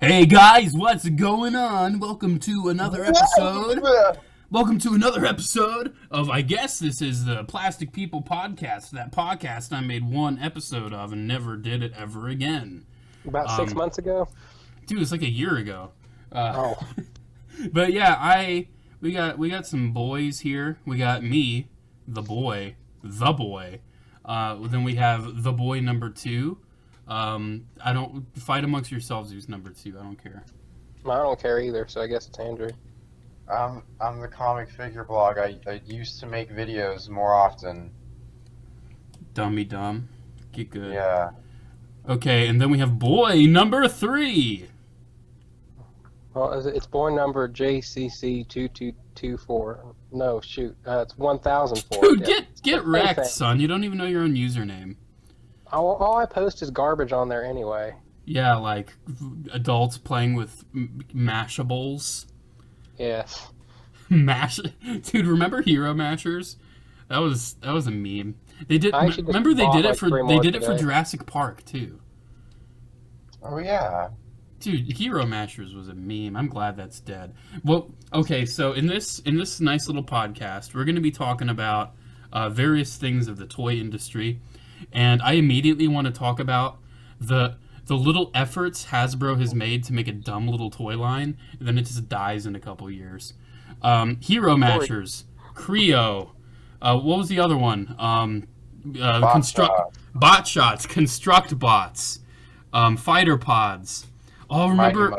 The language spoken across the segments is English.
Hey guys, what's going on? Welcome to another episode. Welcome to another episode of, I guess this is the Plastic People podcast. That podcast I made one episode of and never did it ever again. About 6 months ago? Dude, it's like a year ago. Oh. But yeah, we got some boys here. We got me, the boy. Then we have the boy number 2. I don't fight amongst yourselves. Who's number 2? I don't care. I don't care either, so I guess it's Andrew. I'm the comic figure blog. I used to make videos more often. Dummy dumb. Get good. Yeah. Okay, and then we have boy number 3. Well, it's born number JCC2224. No, shoot. It's 1004. Dude, Yeah. get wrecked, son. You don't even know your own username. All I post is garbage on there anyway. Yeah, like adults playing with mashables. Yes. Dude, remember Hero Mashers? That was a meme. They did. I actually just Remember they bought, did it like, for 3 they more did it for today. Jurassic Park too. Oh yeah. Dude, Hero Mashers was a meme. I'm glad that's dead. Well, okay, so in this nice little podcast, we're going to be talking about various things of the toy industry, and I immediately want to talk about the little efforts Hasbro has made to make a dumb little toy line, and then it just dies in a couple years. Hero Mashers, Creo, what was the other one? Bot Shots, Construct Bots, Fighter Pods. Oh, remember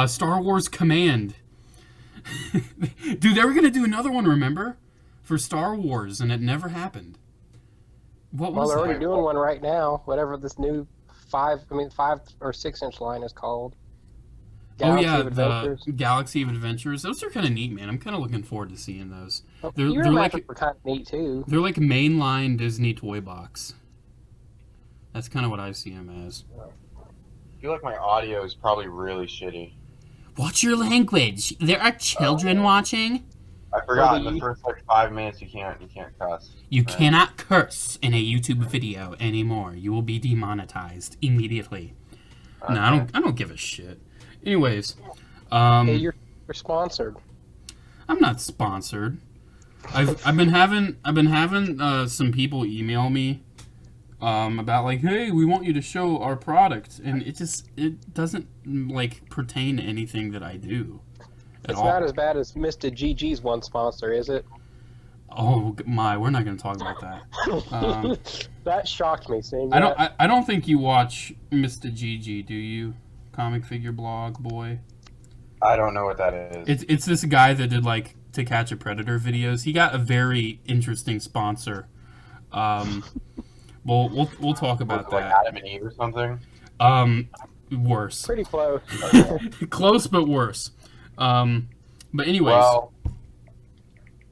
Star Wars Command. Dude, they were going to do another one, remember? For Star Wars, and it never happened. What Well, was they're that? already doing one right now, whatever this new 5 or 6 inch line is called. Galaxy of Adventures. The Galaxy of Adventures. Those are kind of neat, man. I'm kind of looking forward to seeing those. They're Hero like Mashers were kind of neat too. they're like mainline Disney toy box. That's kind of what I see them as. I feel like my audio is probably really shitty. Watch your language. There are children watching. I forgot in the first 5 minutes you can't cuss. You Right. cannot curse in a YouTube video anymore. You will be demonetized immediately. Okay. No, I don't give a shit. Anyways, Hey, you're sponsored. I'm not sponsored. I've been having some people email me about like, hey, we want you to show our product, and it doesn't like pertain to anything that I do at It's all. not as bad as Mr. GG's one sponsor, is it? Oh my, we're not going to talk about that. That shocked me seeing that. I don't think you watch Mr. GG, do you? Comic figure blog boy. I don't know what that is. It's this guy that did like To Catch a Predator videos. He got a very interesting sponsor. We'll talk about like that. Adam and Eve or something. Worse. Pretty close. Close but worse. But anyways, Well.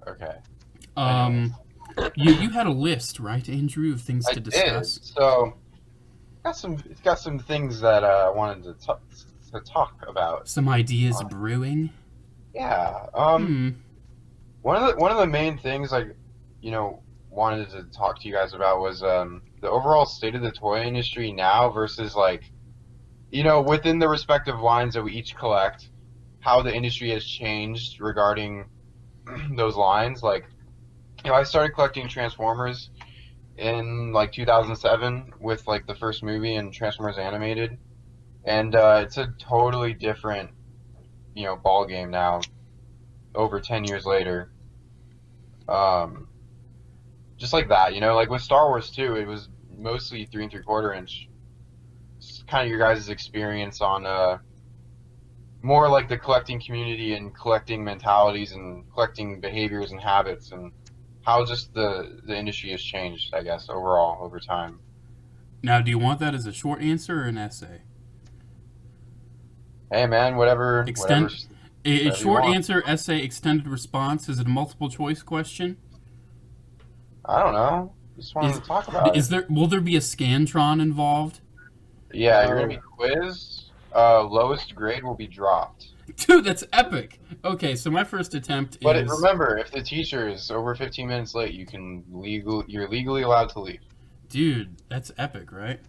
Okay. you had a list, right, Andrew, of things I to did. discuss? So, it's got some things that I wanted to talk about. Some ideas brewing. Yeah. Hmm. One of the main things I, wanted to talk to you guys about was the overall state of the toy industry now versus within the respective lines that we each collect, how the industry has changed regarding those lines. Like, I started collecting Transformers in 2007 with the first movie and Transformers Animated, and it's a totally different ball game now over 10 years later. Just like that, like with Star Wars too, it was mostly 3 3/4 inch. It's kind of your guys' experience on more like the collecting community and collecting mentalities and collecting behaviors and habits, and how just the industry has changed, I guess, overall over time. Now, do you want that as a short answer or an essay? Hey man, whatever. A whatever you short want. answer, essay, extended response. Is it a multiple choice question? I don't know. Just wanted to talk about it. Will there be a Scantron involved? Yeah, you're gonna be quizzed. Lowest grade will be dropped. Dude, that's epic. Okay, so my first attempt But is. remember, if the teacher is over 15 minutes late, you're legally allowed to leave. Dude, that's epic, right?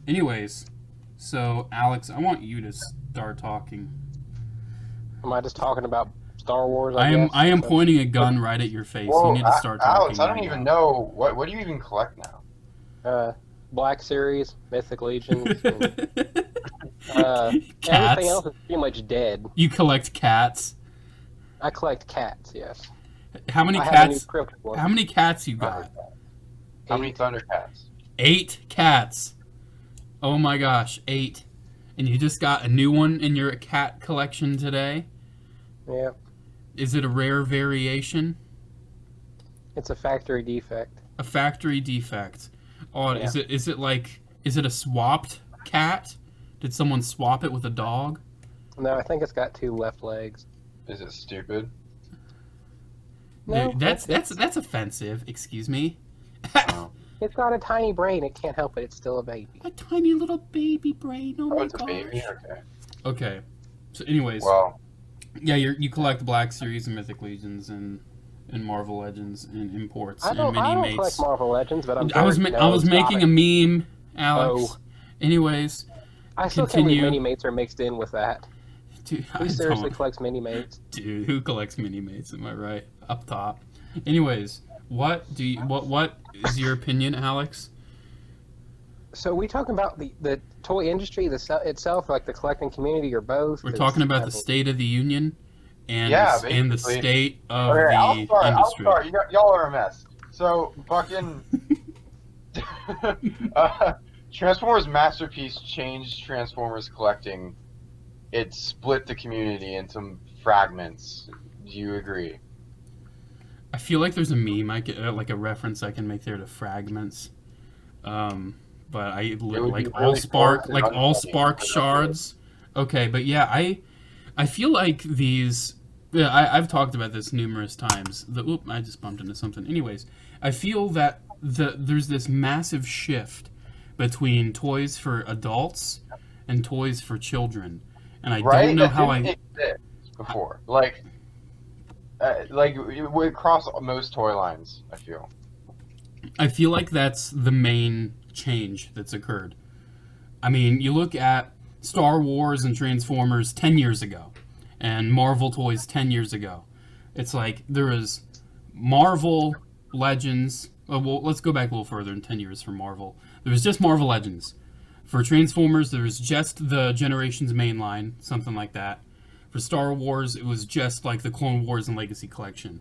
Anyways, So, Alex, I want you to start talking. Am I just talking about Star Wars? I I am guess. I am pointing a gun right at your face. You Whoa, need to start Alex, talking I don't right even now. know what do you even collect now? Black Series, Mythic Legions, and everything Cats. else is pretty much dead. You collect cats. I collect cats. Yes, How many I have a new cats? cryptic one. How many cats you got? How many 8. Thundercats? 8 cats. Oh my gosh, 8. And you just got a new one in your cat collection today? Yeah, Is it a rare variation? it's a factory defect. A factory defect? Oh, Yeah. is it a swapped cat? Did someone swap it with a dog? No, I think it's got 2 left legs. Is it stupid? No, Dude, that's offensive. Excuse me. Oh, it's got a tiny brain. It can't help it. It's still a baby. A tiny little baby brain. Oh oh my it's a gosh. baby? Okay. Okay. So, anyways, Well, yeah, you collect Black Series and Mythic Legions and Marvel Legends and imports I and don't mini collect mates. Marvel Legends, but I'm. I was making a meme, Alex. Oh. Anyways, I still can't continue. believe mini mates are mixed in with that. dude, Who seriously collects mini mates? Dude, who collects mini mates? Am I right? Up top. Anyways, what is your opinion, Alex? So we talking about the toy industry itself, like the collecting community, or both? We're 'Cause, talking about I the mean, State of the Union and Yeah, and the basically. state of okay, the I'll start. industry. Y'all are a mess. So, fucking. Transformers Masterpiece changed Transformers collecting. It split the community into fragments. Do you agree? I feel like there's a meme like a reference I can make there to fragments. But would like be all really spark forced and like all unfunny spark for that shards. Okay, but yeah, I feel like these. Yeah, I've talked about this numerous times. I just bumped into something. Anyways, I feel that there's this massive shift between toys for adults and toys for children, and I Right? don't know That how didn't exist before. Like it would cross most toy lines. I feel. I feel like that's the main change that's occurred. I mean, you look at Star Wars and Transformers 10 years ago and Marvel toys 10 years ago. It's like there was Marvel Legends. Well, let's go back a little further in 10 years for Marvel. There was just Marvel Legends. For Transformers, there was just the Generations mainline, something like that. For Star Wars, it was just like the Clone Wars and Legacy collection.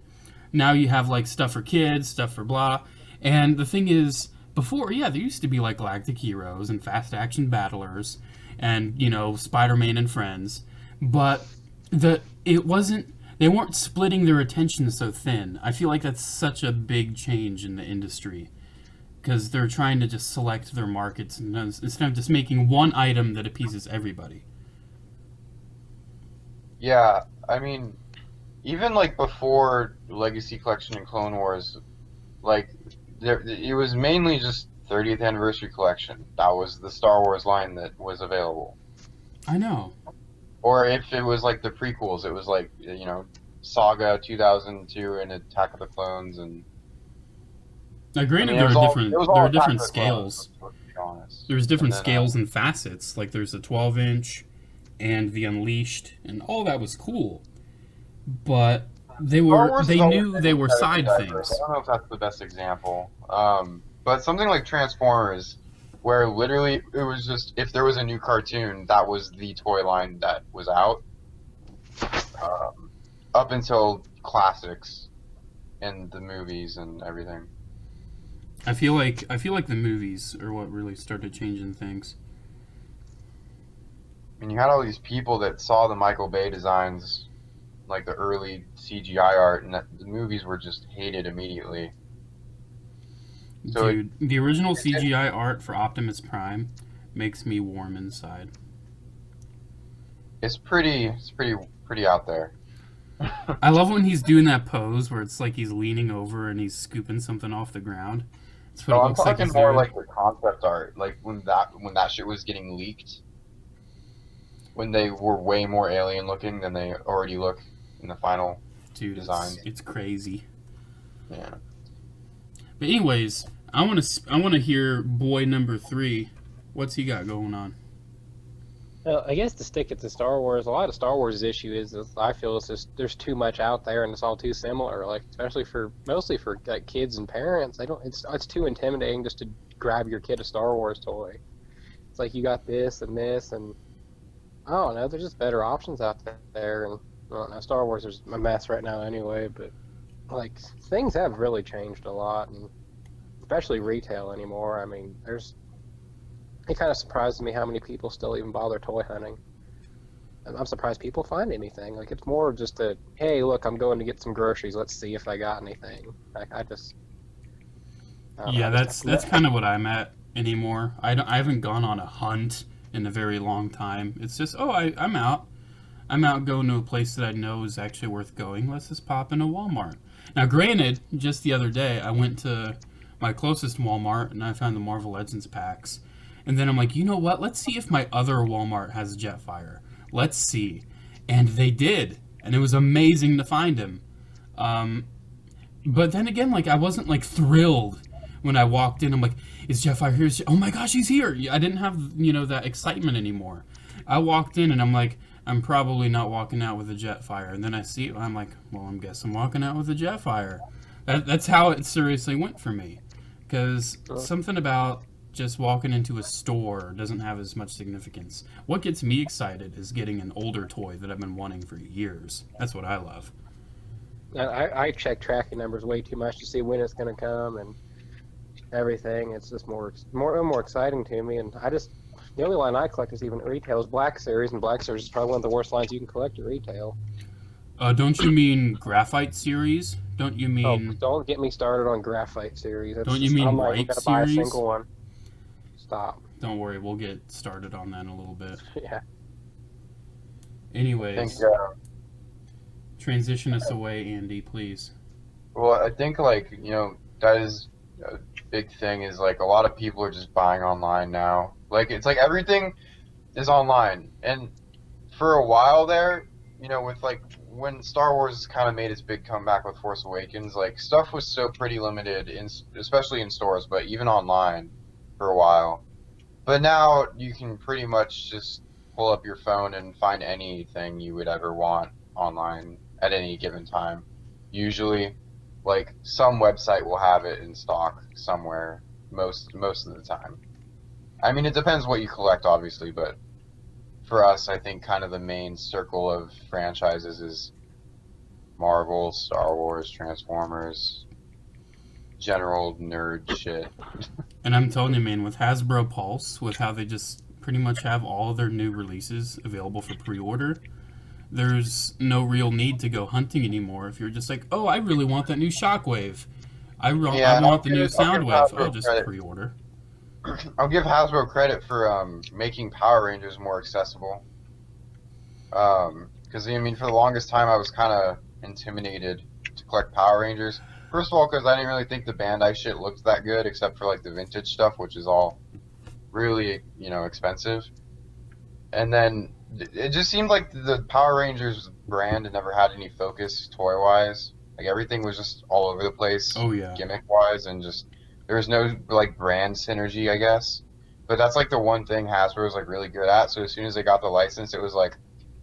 Now you have like stuff for kids, stuff for blah. And the thing is, before, yeah, there used to be like Galactic Heroes and Fast Action Battlers and, Spider-Man and Friends. But it wasn't they weren't splitting their attention so thin. I feel like that's such a big change in the industry because they're trying to just select their markets instead of just making one item that appeases everybody. Yeah, I mean, even like before Legacy Collection and Clone Wars, like it was mainly just 30th Anniversary Collection. That was the Star Wars line that was available. I know. Or if it was like the prequels, it was like Saga 2002 and Attack of the Clones and. Granted, it there was are all- different it was there all are Attack different of the Clones, scales. to be honest. There's different And then, scales and facets. Like there's the 12-inch and the Unleashed, and all that was cool. But Star Wars they has always knew been they were incredibly side diverse. things. I don't know if that's the best example, but something like Transformers, where literally it was just if there was a new cartoon, that was the toy line that was out, up until classics and the movies and everything. I feel like the movies are what really started changing things. And you had all these people that saw the Michael Bay designs, like the early CGI art, and the movies were just hated immediately. So Dude, the original CGI art for Optimus Prime makes me warm inside. it's pretty out there. I love when he's doing that pose where it's like he's leaning over and he's scooping something off the ground. That's what No, it I'm looks like talking he's more doing. like the concept art, like when that shit was getting leaked, when they were way more alien looking than they already look in the final Dude, designs. it's crazy. Yeah. But anyways, I want to hear boy number 3. What's he got going on? I guess to stick it to Star Wars, a lot of Star Wars' issue is I feel it's just there's too much out there and it's all too similar. Like especially for mostly for like kids and parents, I don't. It's too intimidating just to grab your kid a Star Wars toy. It's like you got this, and I don't know. There's just better options out there, and I don't know. Star Wars is a mess right now anyway, but like things have really changed a lot, and especially retail anymore. I mean, it kind of surprises me how many people still even bother toy hunting. I'm surprised people find anything. Like it's more just a, hey, look, I'm going to get some groceries. Let's see if I got anything. I don't know. Yeah, that's kind of what I'm at anymore. I haven't gone on a hunt in a very long time. It's just, oh, I'm out. I'm out going to a place that I know is actually worth going. Let's just pop into Walmart. Now, granted, just the other day, I went to my closest Walmart and I found the Marvel Legends packs. And then I'm like, you know what? Let's see if my other Walmart has Jetfire. Let's see. And they did. And it was amazing to find him. But then again, like, I wasn't, like, thrilled when I walked in. I'm like, is Jetfire here? Oh my gosh, he's here. I didn't have, that excitement anymore. I walked in and I'm like, I'm probably not walking out with a Jetfire. And then I see it, I'm like, well, I guess I'm walking out with a Jetfire. That's how it seriously went for me. Because something about just walking into a store doesn't have as much significance. What gets me excited is getting an older toy that I've been wanting for years. That's what I love. I check tracking numbers way too much to see when it's going to come and everything. It's just more exciting to me. And the only line I collect is even retail is Black Series, and Black Series is probably one of the worst lines you can collect at retail. Don't you mean Graphite Series? Don't you mean... Oh, don't get me started on Graphite Series. Don't you mean White Series? Gotta buy a single one. Stop. Don't worry, we'll get started on that in a little bit. Yeah. Anyways, transition us away, Andy, please. Well, I think that is a big thing. Is like a lot of people are just buying online now. Like it's like everything is online, and for a while there, with like when Star Wars kind of made its big comeback with Force Awakens, like stuff was so pretty limited, especially in stores, but even online for a while. But now you can pretty much just pull up your phone and find anything you would ever want online at any given time. Usually, like some website will have it in stock somewhere most of the time. I mean, it depends what you collect, obviously, but for us, I think kind of the main circle of franchises is Marvel, Star Wars, Transformers, general nerd shit. And I'm telling you, man, with Hasbro Pulse, with how they just pretty much have all of their new releases available for pre-order, there's no real need to go hunting anymore. If you're just like, oh, I really want that new Shockwave. I want the new Soundwave. Oh, just pre-order. I'll give Hasbro credit for making Power Rangers more accessible. Because, I mean, for the longest time, I was kind of intimidated to collect Power Rangers. First of all, because I didn't really think the Bandai shit looked that good, except for, like, the vintage stuff, which is all really, expensive. And then it just seemed like the Power Rangers brand had never had any focus toy-wise. Like, everything was just all over the place. Oh, yeah. Gimmick-wise, and just... there was no, like, brand synergy, I guess. But that's, like, the one thing Hasbro was, like, really good at. So as soon as they got the license, it was, like,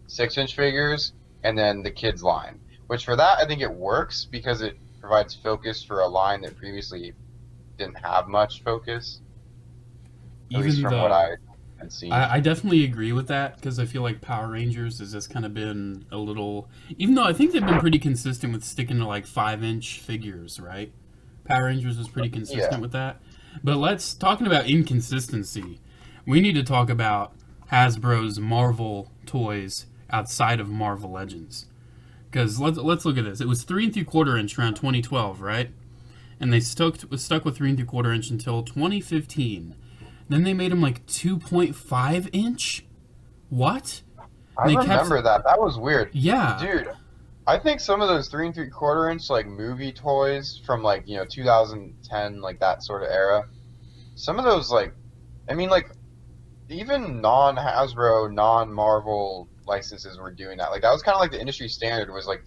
6-inch figures and then the kids' line. Which, for that, I think it works because it provides focus for a line that previously didn't have much focus. At least from what I had seen. I definitely agree with that because I feel like Power Rangers has just kind of been a little... even though I think they've been pretty consistent with sticking to, like, 5-inch figures, right? Power Rangers was pretty consistent with that. But talking about inconsistency, we need to talk about Hasbro's Marvel toys outside of Marvel Legends. Because let's look at this. It was 3 3/4 inch around 2012, right? And they stuck with 3 3/4 inch until 2015. Then they made them like 2.5 inch. What? I remember that. That was weird. Yeah, dude. I think some of those 3 3/4 inch like movie toys from like 2010, like that sort of era. Some of those even non-Hasbro, non-Marvel licenses were doing that. Like that was kind of like the industry standard was like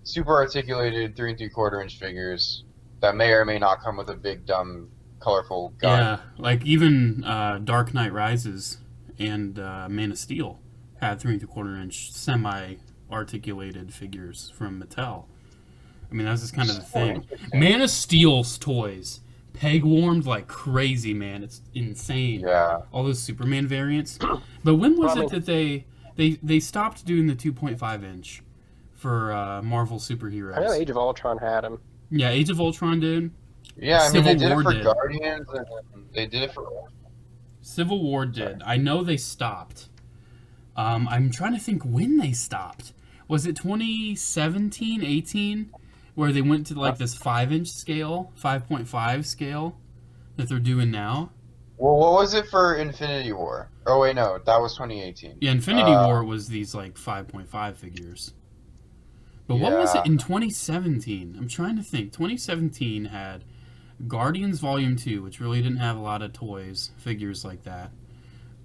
super articulated 3 3/4 inch figures that may or may not come with a big dumb colorful gun. Yeah, like even Dark Knight Rises and Man of Steel had 3.75-inch semi-articulated figures from Mattel. I mean, that's just kind of the thing. Man of Steel's toys peg warmed like crazy, man. It's insane. Yeah. All those Superman variants. But when was Well, I it that they stopped doing the 2.5-inch for Marvel superheroes? I know Age of Ultron had them. Yeah, Age of Ultron did. Yeah, I mean, Civil they did War it for did. Guardians, and they did it for... Civil War did. I know they stopped. I'm trying to think when they stopped. Was it 2017, 18, where they went to like this 5-inch scale, 5.5 scale that they're doing now? Well, what was it for Infinity War? Oh, wait, no, that was 2018. Yeah, Infinity War was these like 5.5 figures. But what was Yeah. it in 2017? I'm trying to think. 2017 had Guardians Volume 2, which really didn't have a lot of toys, figures like that.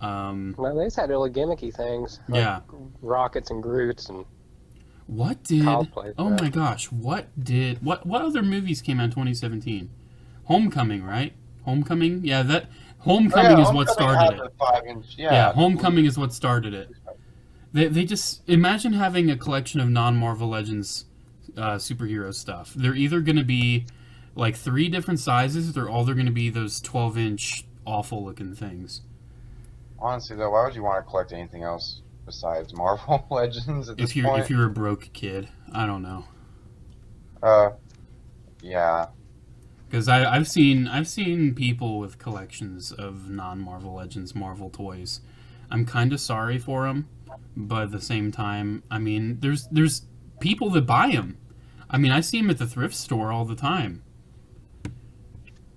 Well, they just had really gimmicky things. Like Yeah. Rockets and Groots and What did... cosplay. Oh my gosh, what other movies came out in 2017? Homecoming, right? Homecoming? Yeah, that... Homecoming is what started it. 5-inch, Yeah, Homecoming is what started it. They just... Imagine having a collection of non-Marvel Legends superhero stuff. They're either going to be like 3 different sizes, or all they're going to be those 12-inch awful-looking things. Honestly, though, why would you want to collect anything else besides Marvel Legends at this If point? you're a broke kid, I don't know. Yeah. Because I've seen people with collections of non-Marvel Legends Marvel toys. I'm kind of sorry for them, but at the same time, I mean, there's people that buy them. I mean, I see them at the thrift store all the time.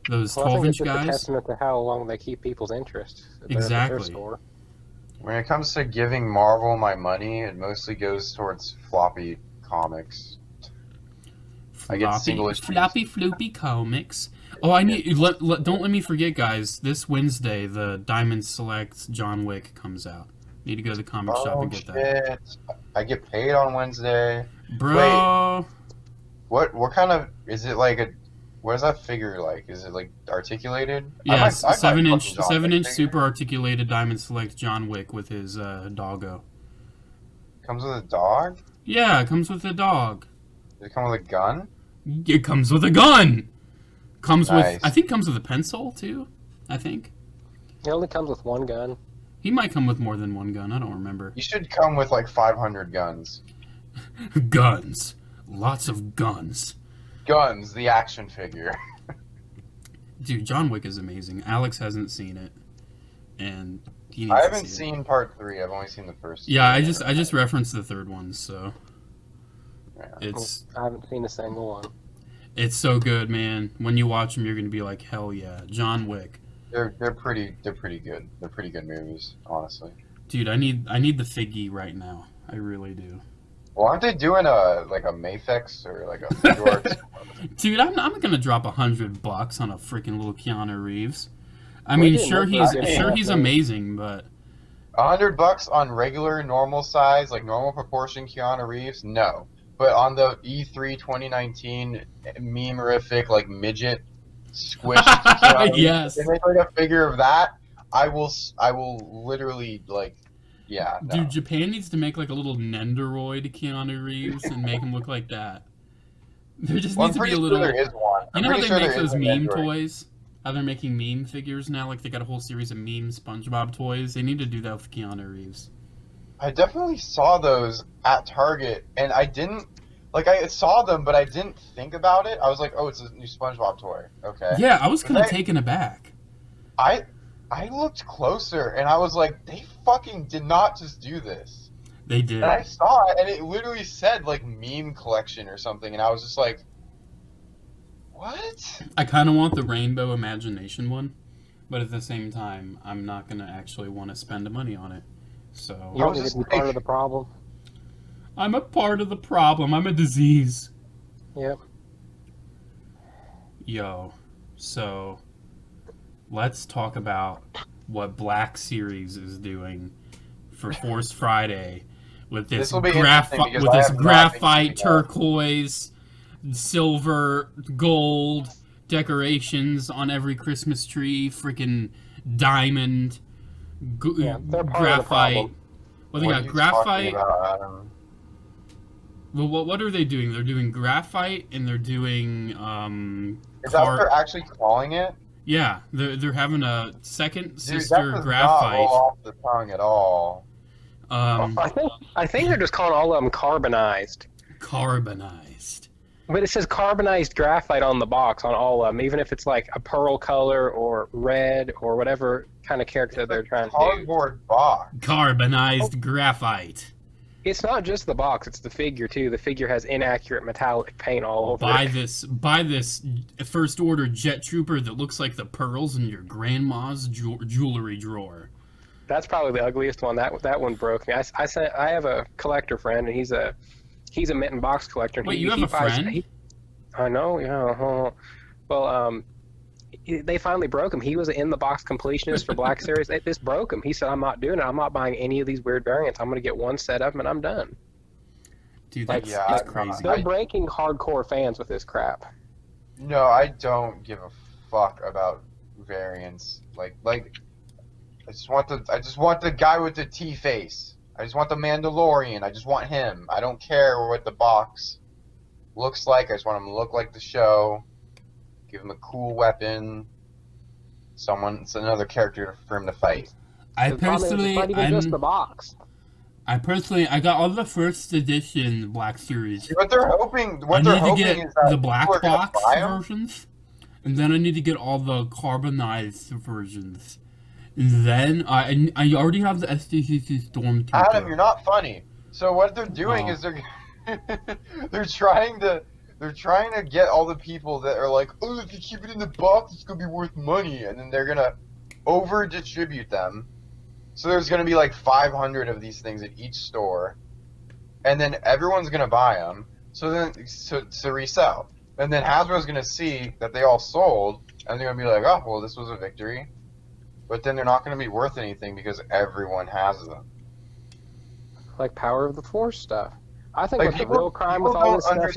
Those Well, I think 12-inch it's just a guys. testament to how long they keep people's interest. at their Exactly. store. When it comes to giving Marvel my money, it mostly goes towards floppy comics. I get single issues. Floppy floopy comics. Oh, I need don't let me forget, guys. This Wednesday, the Diamond Select John Wick comes out. Need to go to the comic shop and get that. Shit. I get paid on Wednesday. Bro, What kind of... Is it like a... What is that figure like? Is it like articulated? yes, I might 7-inch fucking John Wick figure. super articulated Diamond Select John Wick with his doggo. Comes with a dog? Yeah, it comes with a dog. Does it come with a gun? It comes with a gun. Comes Nice. with, I think, comes with a pencil too. I think It only comes with one gun. he might come with more than one gun. I don't remember. You should come with like 500 guns. Guns, lots of guns. Guns, the action figure. Dude, John Wick is amazing. Alex hasn't seen it, and he needs I to haven't see it. seen part 3. I've only seen the first. Yeah, I two. just referenced the third one, so Yeah. it's I haven't seen a single one. so good, man. When you watch them, you're gonna be like, hell yeah, John Wick. They're pretty good. They're pretty good movies, honestly. Dude, I need the figgy right now. I really do. Well, aren't they doing a Mafex or like a Figure Dude, I'm gonna drop $100 on a freaking little Keanu Reeves. I Well, mean, he didn't sure look like he's it. amazing, but $100 on regular, normal size, like normal proportion Keanu Reeves? No. But on the E3 2019 meme-rific, like midget squished Keanu Reeves, yes. if they make like a figure of that, I will literally like, yeah. No. Dude, Japan needs to make like a little Nendoroid Keanu Reeves and make him look like that. There just Well, needs I'm to be pretty a sure little. there is one. You know how they make those meme Android. toys? How they're making meme figures now? Like they got a whole series of meme SpongeBob toys. They need to do that with Keanu Reeves. I definitely saw those at Target, and I didn't like. I saw them, but I didn't think about it. I was like, "Oh, it's a new SpongeBob toy." Okay. Yeah, I was kind of Right. taken aback. I looked closer, and I was like, "They fucking did not just do this." They did. And I saw it, and it literally said like meme collection or something, and I was just like, "What?" I kind of want the Rainbow Imagination one, but at the same time, I'm not gonna actually want to spend the money on it. So You don't was need just to be part like- of the problem. I'm a part of the problem. I'm a disease. Yep. Yo, so let's talk about what Black Series is doing for Force Friday with this This'll be interesting because I have not been graphite keeping up. turquoise, silver, gold decorations on every Christmas tree, freaking diamond Yeah, they're part of the graphite. problem. Well, they What are got you talking graphite. about, Adam? Well, what are they doing? They're doing graphite and they're doing Is that what they're actually calling it? Yeah, they're having a second Dude, that sister does not graphite. roll off the tongue at all. I think they're just calling all of them carbonized. Carbonized. But it says carbonized graphite on the box on all of them, even if it's like a pearl color or red or whatever kind of character they're trying to do. Cardboard box. Carbonized graphite. It's not just the box; it's the figure too. The figure has inaccurate metallic paint all over Buy it. this first order jet trooper that looks like the pearls in your grandma's jewelry drawer. That's probably the ugliest one. That one broke me. I have a collector friend, and he's a mint and box collector. And Wait, you have a friend? I know, yeah. Well, they finally broke him. He was an in the box completionist for Black Series. This broke him. He said, "I'm not doing it. I'm not buying any of these weird variants. I'm going to get one set of them, and I'm done." Dude, Like, that's crazy. They're breaking hardcore fans with this crap. No, I don't give a fuck about variants. Like I just want the guy with the T face. I just want the Mandalorian. I just want him. I don't care what the box looks like. I just want him to look like the show. Give him a cool weapon. It's another character for him to fight. I The problem is, personally, it's not even just the box. I got all the first edition Black Series. What they're hoping I need to is get that the black people are gonna box buy 'em. versions, and then I need to get all the carbonized versions. And then I already have the SDCC Stormtrooper. Adam, you're not funny. So what they're doing Oh. is they're trying to get all the people that are like, oh, if you keep it in the box, it's gonna be worth money, and then they're gonna over distribute them. So there's gonna be like 500 of these things at each store, and then everyone's gonna buy them. So then to resell, and then Hasbro's gonna see that they all sold, and they're gonna be like, oh, well, this was a victory. But then they're not gonna be worth anything because everyone has them. Like Power of the Force stuff. I think Like, what the real crime with all this stuff is.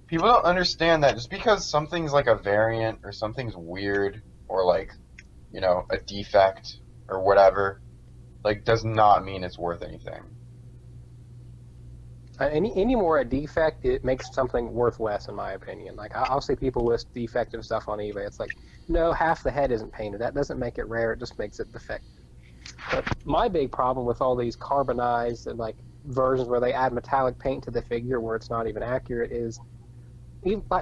People don't understand that just because something's like a variant or something's weird or like, a defect or whatever, like does not mean it's worth anything. Any more a defect, it makes something worth less, in my opinion. Like, I'll see people list defective stuff on eBay. It's like, no, half the head isn't painted. That doesn't make it rare. It just makes it defective. But my big problem with all these carbonized and like versions where they add metallic paint to the figure where it's not even accurate is,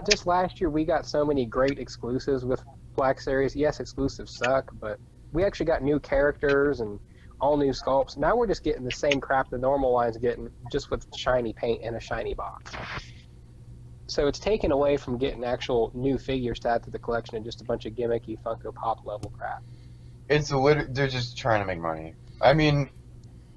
just last year we got so many great exclusives with Black Series. Yes, exclusives suck, but we actually got new characters and all new sculpts. Now we're just getting the same crap the normal line's getting, just with shiny paint and a shiny box. So it's taken away from getting actual new figures to add to the collection and just a bunch of gimmicky Funko Pop level crap. They're just trying to make money. I mean,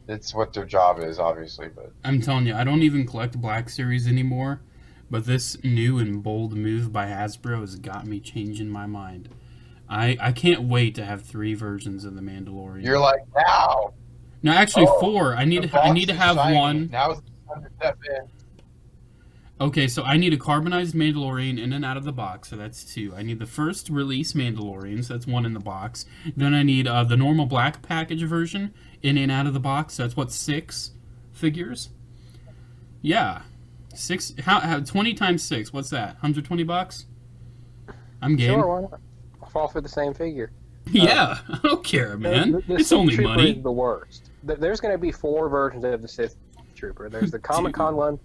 it's what their job is, obviously, but I'm telling you, I don't even collect Black Series anymore, but this new and bold move by Hasbro has got me changing my mind. I can't wait to have 3 versions of the Mandalorian. you're like, now. No, actually Oh, 4. I need the to box is have shiny. one. Now it's time to step in. Okay, so I need a carbonized Mandalorian in and out of the box, so that's 2. I need the first release Mandalorian, so that's 1 in the box. Then I need the normal black package version in and out of the box, so that's 6 figures. Yeah, 6. How 20 times 6? What's that? $120? I'm game. Sure, why not? I'll fall for the same figure. Yeah, I don't care, man. The It's Sith only Trooper money. is the worst. There's going to be 4 versions of the Sith Trooper. There's the Comic-Con one,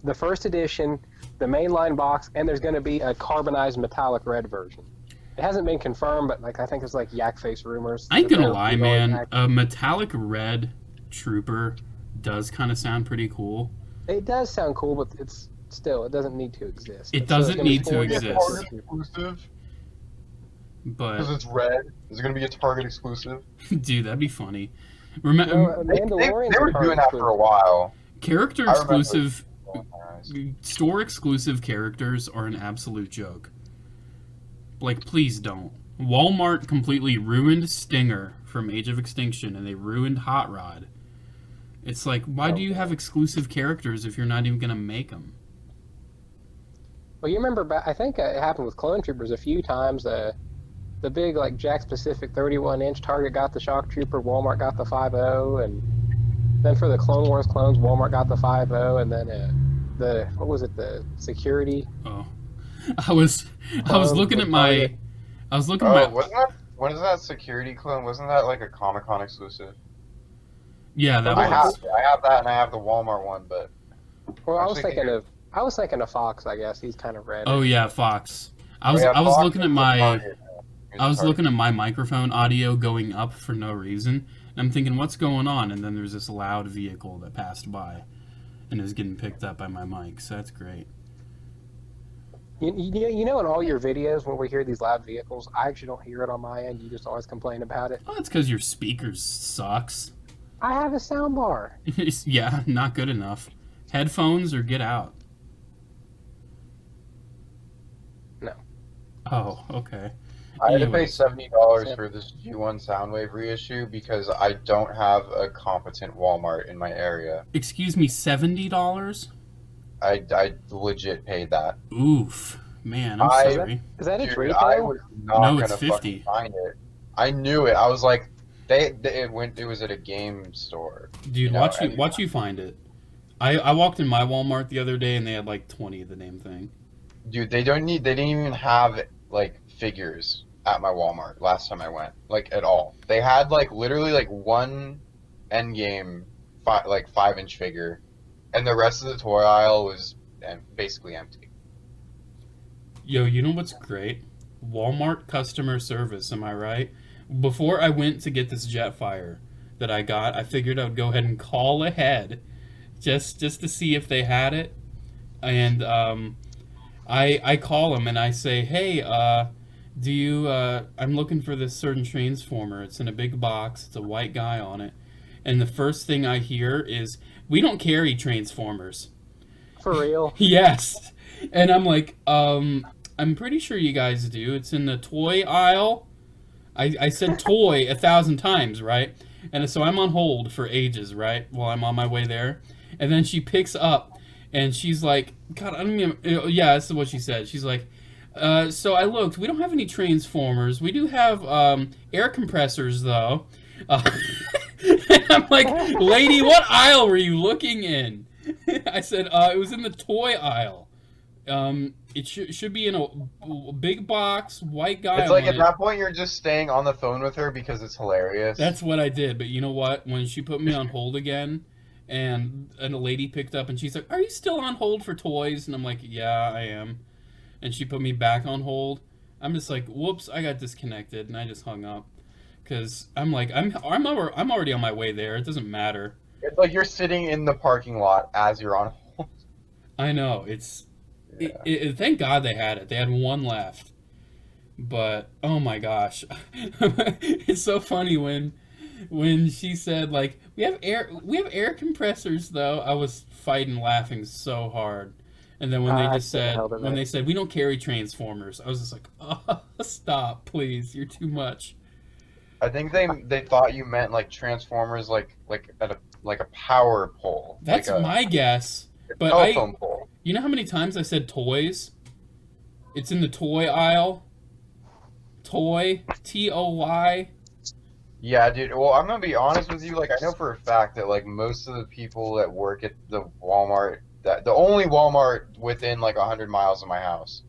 the first edition, the mainline box, and there's going to be a carbonized metallic red version. It hasn't been confirmed, but I think it's like yak face rumors. I ain't gonna lie, man. A metallic red trooper does kind of sound pretty cool. It does sound cool, but it doesn't need to exist. It So doesn't it's gonna be need to 4 exist. Target exclusive But because it's red. Is it gonna be a Target exclusive? dude, that'd be funny. No, Remember, They Mandalorian's were a Target doing that for a while. character I remember. exclusive, store exclusive characters are an absolute joke. Like, please don't. Walmart completely ruined Stinger from Age of Extinction, and they ruined Hot Rod. It's like, why do you have exclusive characters if you're not even gonna make them? Well, you remember, I think it happened with Clone Troopers a few times. the big like Jack Specific 31-inch. Target got the Shock Trooper, Walmart got the 5.0, and then for the Clone Wars clones, Walmart got the 5.0, and then the what was it, the Security Oh, I was looking at my Target. I was looking at Oh, my wasn't that security clone? Wasn't that like a Comic-Con exclusive? yeah, that I I was. have that, and I have the Walmart one, but Well, actually think I was thinking of Fox. I guess he's kind of red. Oh yeah, Fox. I oh was yeah, I was Fox looking is at the my Target. It's I was Target. looking at my microphone audio going up for no reason. And I'm thinking, what's going on? And then there's this loud vehicle that passed by and is getting picked up by my mic. So that's great. You know, in all your videos when we hear these loud vehicles, I actually don't hear it on my end. You just always complain about it. Oh, that's because your speakers sucks. I have a sound bar. Yeah, not good enough. Headphones or get out. No. Oh, okay. I had to pay Anyways. $70 for this G1 Soundwave reissue because I don't have a competent Walmart in my area. Excuse me, $70? I legit paid that. Oof. Man, I'm I- sorry. Is that its Dude, retail? I was not No, gonna it's 50. fucking find it. I knew it. I was like, it was at a game store. Dude, You know, and- watch you find it. I walked in my Walmart the other day and they had like 20 of the damn thing. Dude, they didn't even have like figures at my Walmart last time I went, like at all. They had like literally like one Endgame 5-inch figure, and the rest of the toy aisle was basically empty. Yo, you know what's great? Walmart customer service, am I right? Before I went to get this Jetfire that I got, I figured I would go ahead and call ahead just to see if they had it. And I call them and I say, "Hey, do you I'm looking for this certain transformer. It's in a big box. It's a white guy on it." And the first thing I hear is, "We don't carry transformers." For real? Yes. And I'm like, I'm pretty sure you guys do. It's in the toy aisle. I said toy 1,000 times, right? And so I'm on hold for ages, right? While I'm on my way there. And then she picks up and she's like, God, I don't even, yeah, that's what she said. She's like, so I looked, we don't have any transformers. We do have air compressors though. And I'm like, lady, what aisle were you looking in? I said, it was in the toy aisle. It should be in a big box, white guy It's like on at it. that point you're just staying on the phone with her because it's hilarious. That's what I did. But you know what? When she put me on hold again, and a lady picked up and she's like, "Are you still on hold for toys?" And I'm like, "Yeah, I am." And she put me back on hold. I'm just like, "Whoops, I got disconnected," and I just hung up. Cause I'm like, I'm already on my way there. It doesn't matter. It's like you're sitting in the parking lot as you're on hold. I know it's. Yeah. Thank God they had it. They had one left. But oh my gosh, it's so funny when she said like we have air compressors though. I was fighting laughing so hard. And then when I they just couldn't said hold it when in. they said we don't carry transformers, I was just like, oh, stop, please, you're too much. I think they thought you meant like Transformers, like at a power pole. That's like my guess. a But telephone pole. you know how many times I said toys? It's in the toy aisle. Toy, Toy. Yeah, dude. Well, I'm gonna be honest with you. Like, I know for a fact that like most of the people that work at the Walmart, that the only Walmart within like 100 miles of my house,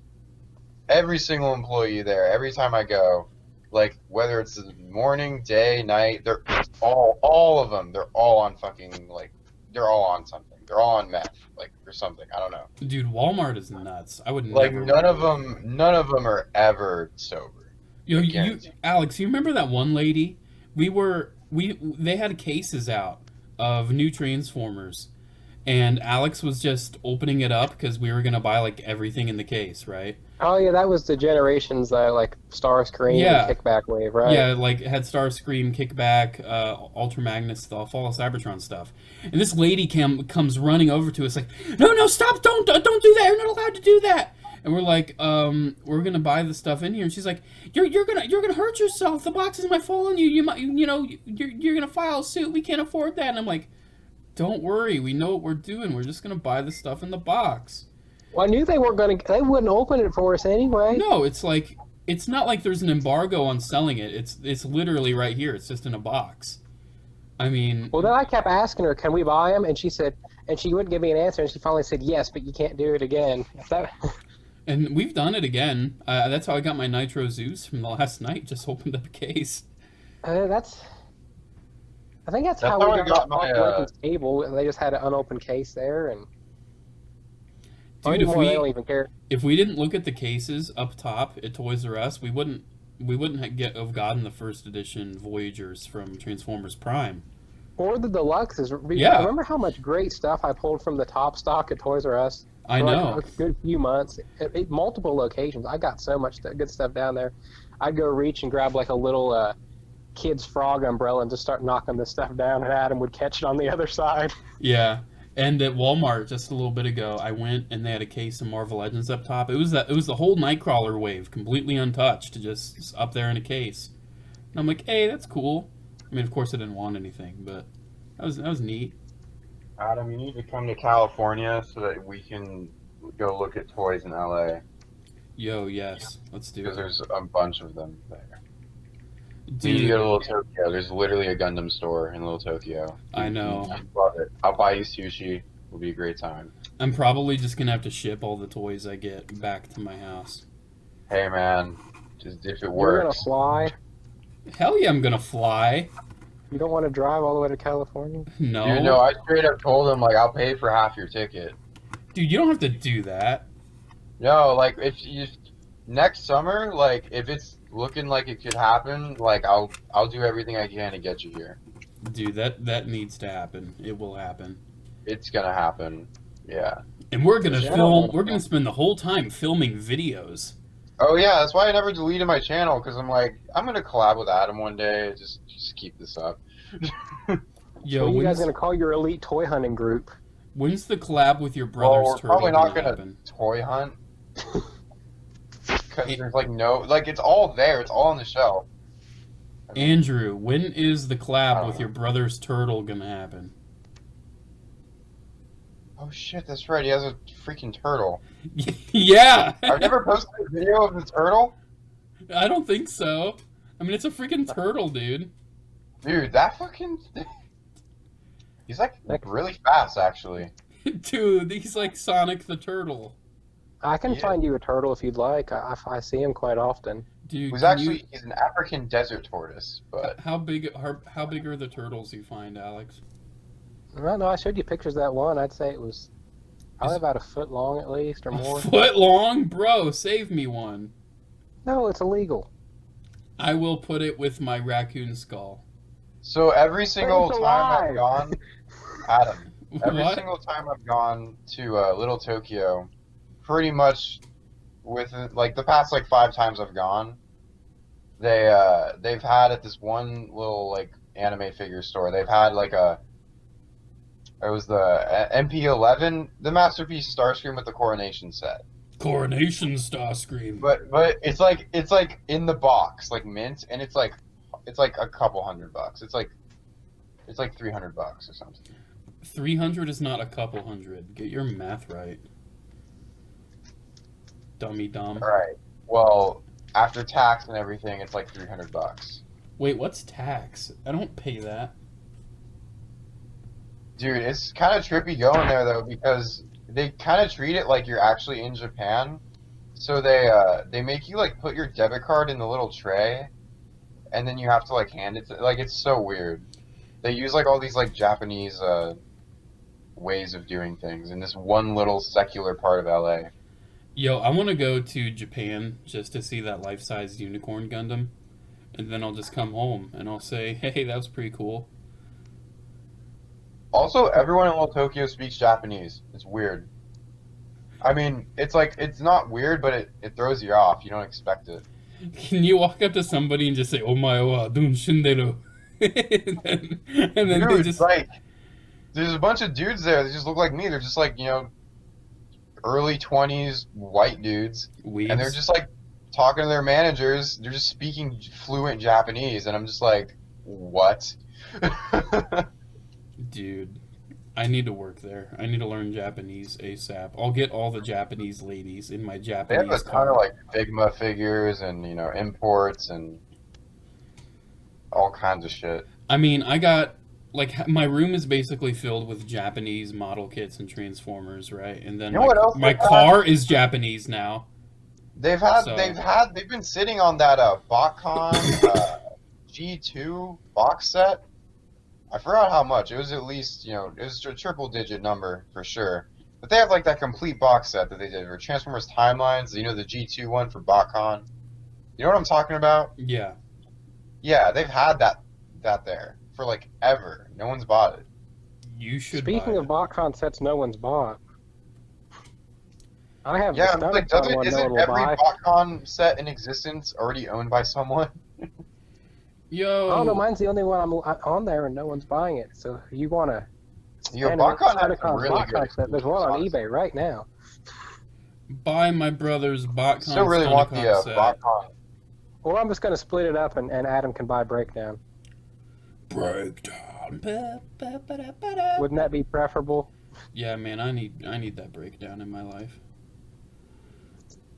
every single employee there, every time I go, like whether it's the morning, day, night, they're all of them. They're all on fucking like, they're all on something. They're all on meth, like or something. I don't know. Dude, Walmart is nuts. I would Like never. none of them are ever sober. Yo, I you, guarantee. Alex, you remember that one lady? They had cases out of new Transformers, and Alex was just opening it up because we were gonna buy like everything in the case, right? Oh yeah, that was the Generations like Starscream Yeah. and Kickback Wave, right? Yeah, like it had Starscream, Kickback, Ultra Magnus stuff, all the Cybertron stuff. And this lady comes running over to us like, no, stop, don't do that. You're not allowed to do that. And we're like, we're gonna buy the stuff in here. And she's like, you're gonna hurt yourself. The boxes might fall on you. You might, you're gonna file a suit. We can't afford that. And I'm like, don't worry, we know what we're doing. We're just gonna buy the stuff in the box. Well, I knew they wouldn't open it for us anyway. No, it's like It's not like there's an embargo on selling it. It's literally right here. It's just in a box. I mean, Well, then I kept asking her, "Can we buy them?" And she said, and she wouldn't give me an answer. And she finally said, "Yes, but you can't do it again." and we've done it again. That's how I got my Nitro Zeus from the last night. Just opened up a case. That's. I think that's That's how how we I got got my. Lincoln's table. And they just had an unopened case there, and Dude, they don't even care. if we didn't look at the cases up top at Toys R Us, we wouldn't have gotten the first edition Voyagers from Transformers Prime. Or the deluxes. Yeah. Remember how much great stuff I pulled from the top stock at Toys R Us? I For know. like a good few months. Multiple locations. I got so much good stuff down there. I'd go reach and grab like a little kid's frog umbrella and just start knocking this stuff down, and Adam would catch it on the other side. Yeah. And at Walmart just a little bit ago, I went and they had a case of Marvel Legends up top. It was the whole Nightcrawler wave, completely untouched, just up there in a case. And I'm like, hey, that's cool. I mean, of course, I didn't want anything, but that was neat. Adam, you need to come to California so that we can go look at toys in LA. Yo, yes, let's do Because it. there's a bunch of them there. You need to Dude, go to Little Tokyo. There's literally a Gundam store in Little Tokyo. I know. You'd love it. I'll buy you sushi. It'll be a great time. I'm probably just gonna have to ship all the toys I get back to my house. Hey, man. Just if it We're gonna works. fly. Hell yeah, I'm gonna fly. You don't want to drive all the way to California? No. Dude, no, I straight up told him, like, I'll pay for half your ticket. Dude, you don't have to do that. No, like, if you next summer, like, if it's looking like it could happen, like, I'll do everything I can to get you here. Dude, that needs to happen. It will happen. It's gonna happen. Yeah. And we're gonna Yeah. film. We're gonna spend the whole time filming videos. Oh yeah, that's why I never deleted my channel, because I'm like, I'm gonna collab with Adam one day. Just keep this up. Yo, What are you guys when's, gonna call your elite toy hunting group? when's the collab with your Well, brother's we're turtle probably not gonna happen? toy hunt. Because there's like no, like it's all there. It's all on the shelf. I mean, Andrew, when is the I collab don't with know. your brother's turtle gonna happen? oh shit, that's right. He has a freaking turtle. Yeah. I've never posted a video of the turtle. I don't think so. I mean, it's a freaking turtle, dude. Dude, that fucking. He's like Like- really fast, actually. Dude, he's like Sonic the Turtle. I can Yeah. find you a turtle if you'd like. I see him quite often. Dude, He's can actually he's an African desert tortoise, but how big are the turtles you find, Alex? Well, no, I showed you pictures of that one. I'd say it was probably Is- about a foot long at least or more. A foot long, bro. Save me one. No, it's illegal. I will put it with my raccoon skull. so every single It's time I've alive. gone, Adam, every What? single time I've gone to Little Tokyo, pretty much within like the past like 5 times I've gone, they've had at this one little like anime figure store. They've had like it was the MP11, the Masterpiece Starscream with the Coronation set. Coronation Starscream. But it's like in the box, like mint, and it's like a couple $100. It's like $300 or something. 300 is not a couple hundred. Get your math right. Dummy dumb. All right. Well, after tax and everything, it's like $300. Wait, what's tax? I don't pay that. Dude, it's kind of trippy going there though because they kind of treat it like you're actually in Japan. So they make you like put your debit card in the little tray, and then you have to like hand it to, like it's so weird. They use like all these like Japanese ways of doing things in this one little secular part of LA. Yo, I want to go to Japan just to see that life-size unicorn Gundam, and then I'll just come home and I'll say, hey, that was pretty cool. Also, everyone in Little Tokyo speaks Japanese. It's weird. I mean, it's like it's not weird, but it throws you off. You don't expect it. Can you walk up to somebody and just say, "Omae wa dun shinderu," and then Dude, they just like, there's a bunch of dudes there that just look like me. They're just like, early 20s white dudes. weebs. And they're just like talking to their managers. They're just speaking fluent Japanese. And I'm just like, what? Dude, I need to work there. I need to learn Japanese ASAP. I'll get all the Japanese ladies in my They have a Japanese ton of car. like Figma figures and imports and all kinds of shit. I mean, I got like my room is basically filled with Japanese model kits and Transformers, right? And then You know what else my they've had? car is Japanese now. So They've been sitting on that BotCon G2 box set. I forgot how much. It was at least, it was a triple digit number for sure. But they have like that complete box set that they did for Transformers Timelines, the G2 one for BotCon. You know what I'm talking about? yeah, Yeah, they've had that there for like ever. No one's bought it. you should buy Speaking of it. BotCon sets no one's bought, I have the Yeah, I'm like, Stunticon one no one isn't will every buy. BotCon set in existence already owned by someone? Oh no, Yo, mine's the only one I'm on there and no one's buying it. So if you want to BotCon had some really good BotCon set, there's one on exclusives, honestly. eBay right now. buy my brother's Still BotCon really want the Stunticon set. BotCon. Or I'm just going to split it up and Adam can buy Breakdown. Breakdown. Wouldn't that be preferable? Yeah, man, I need that breakdown in my life.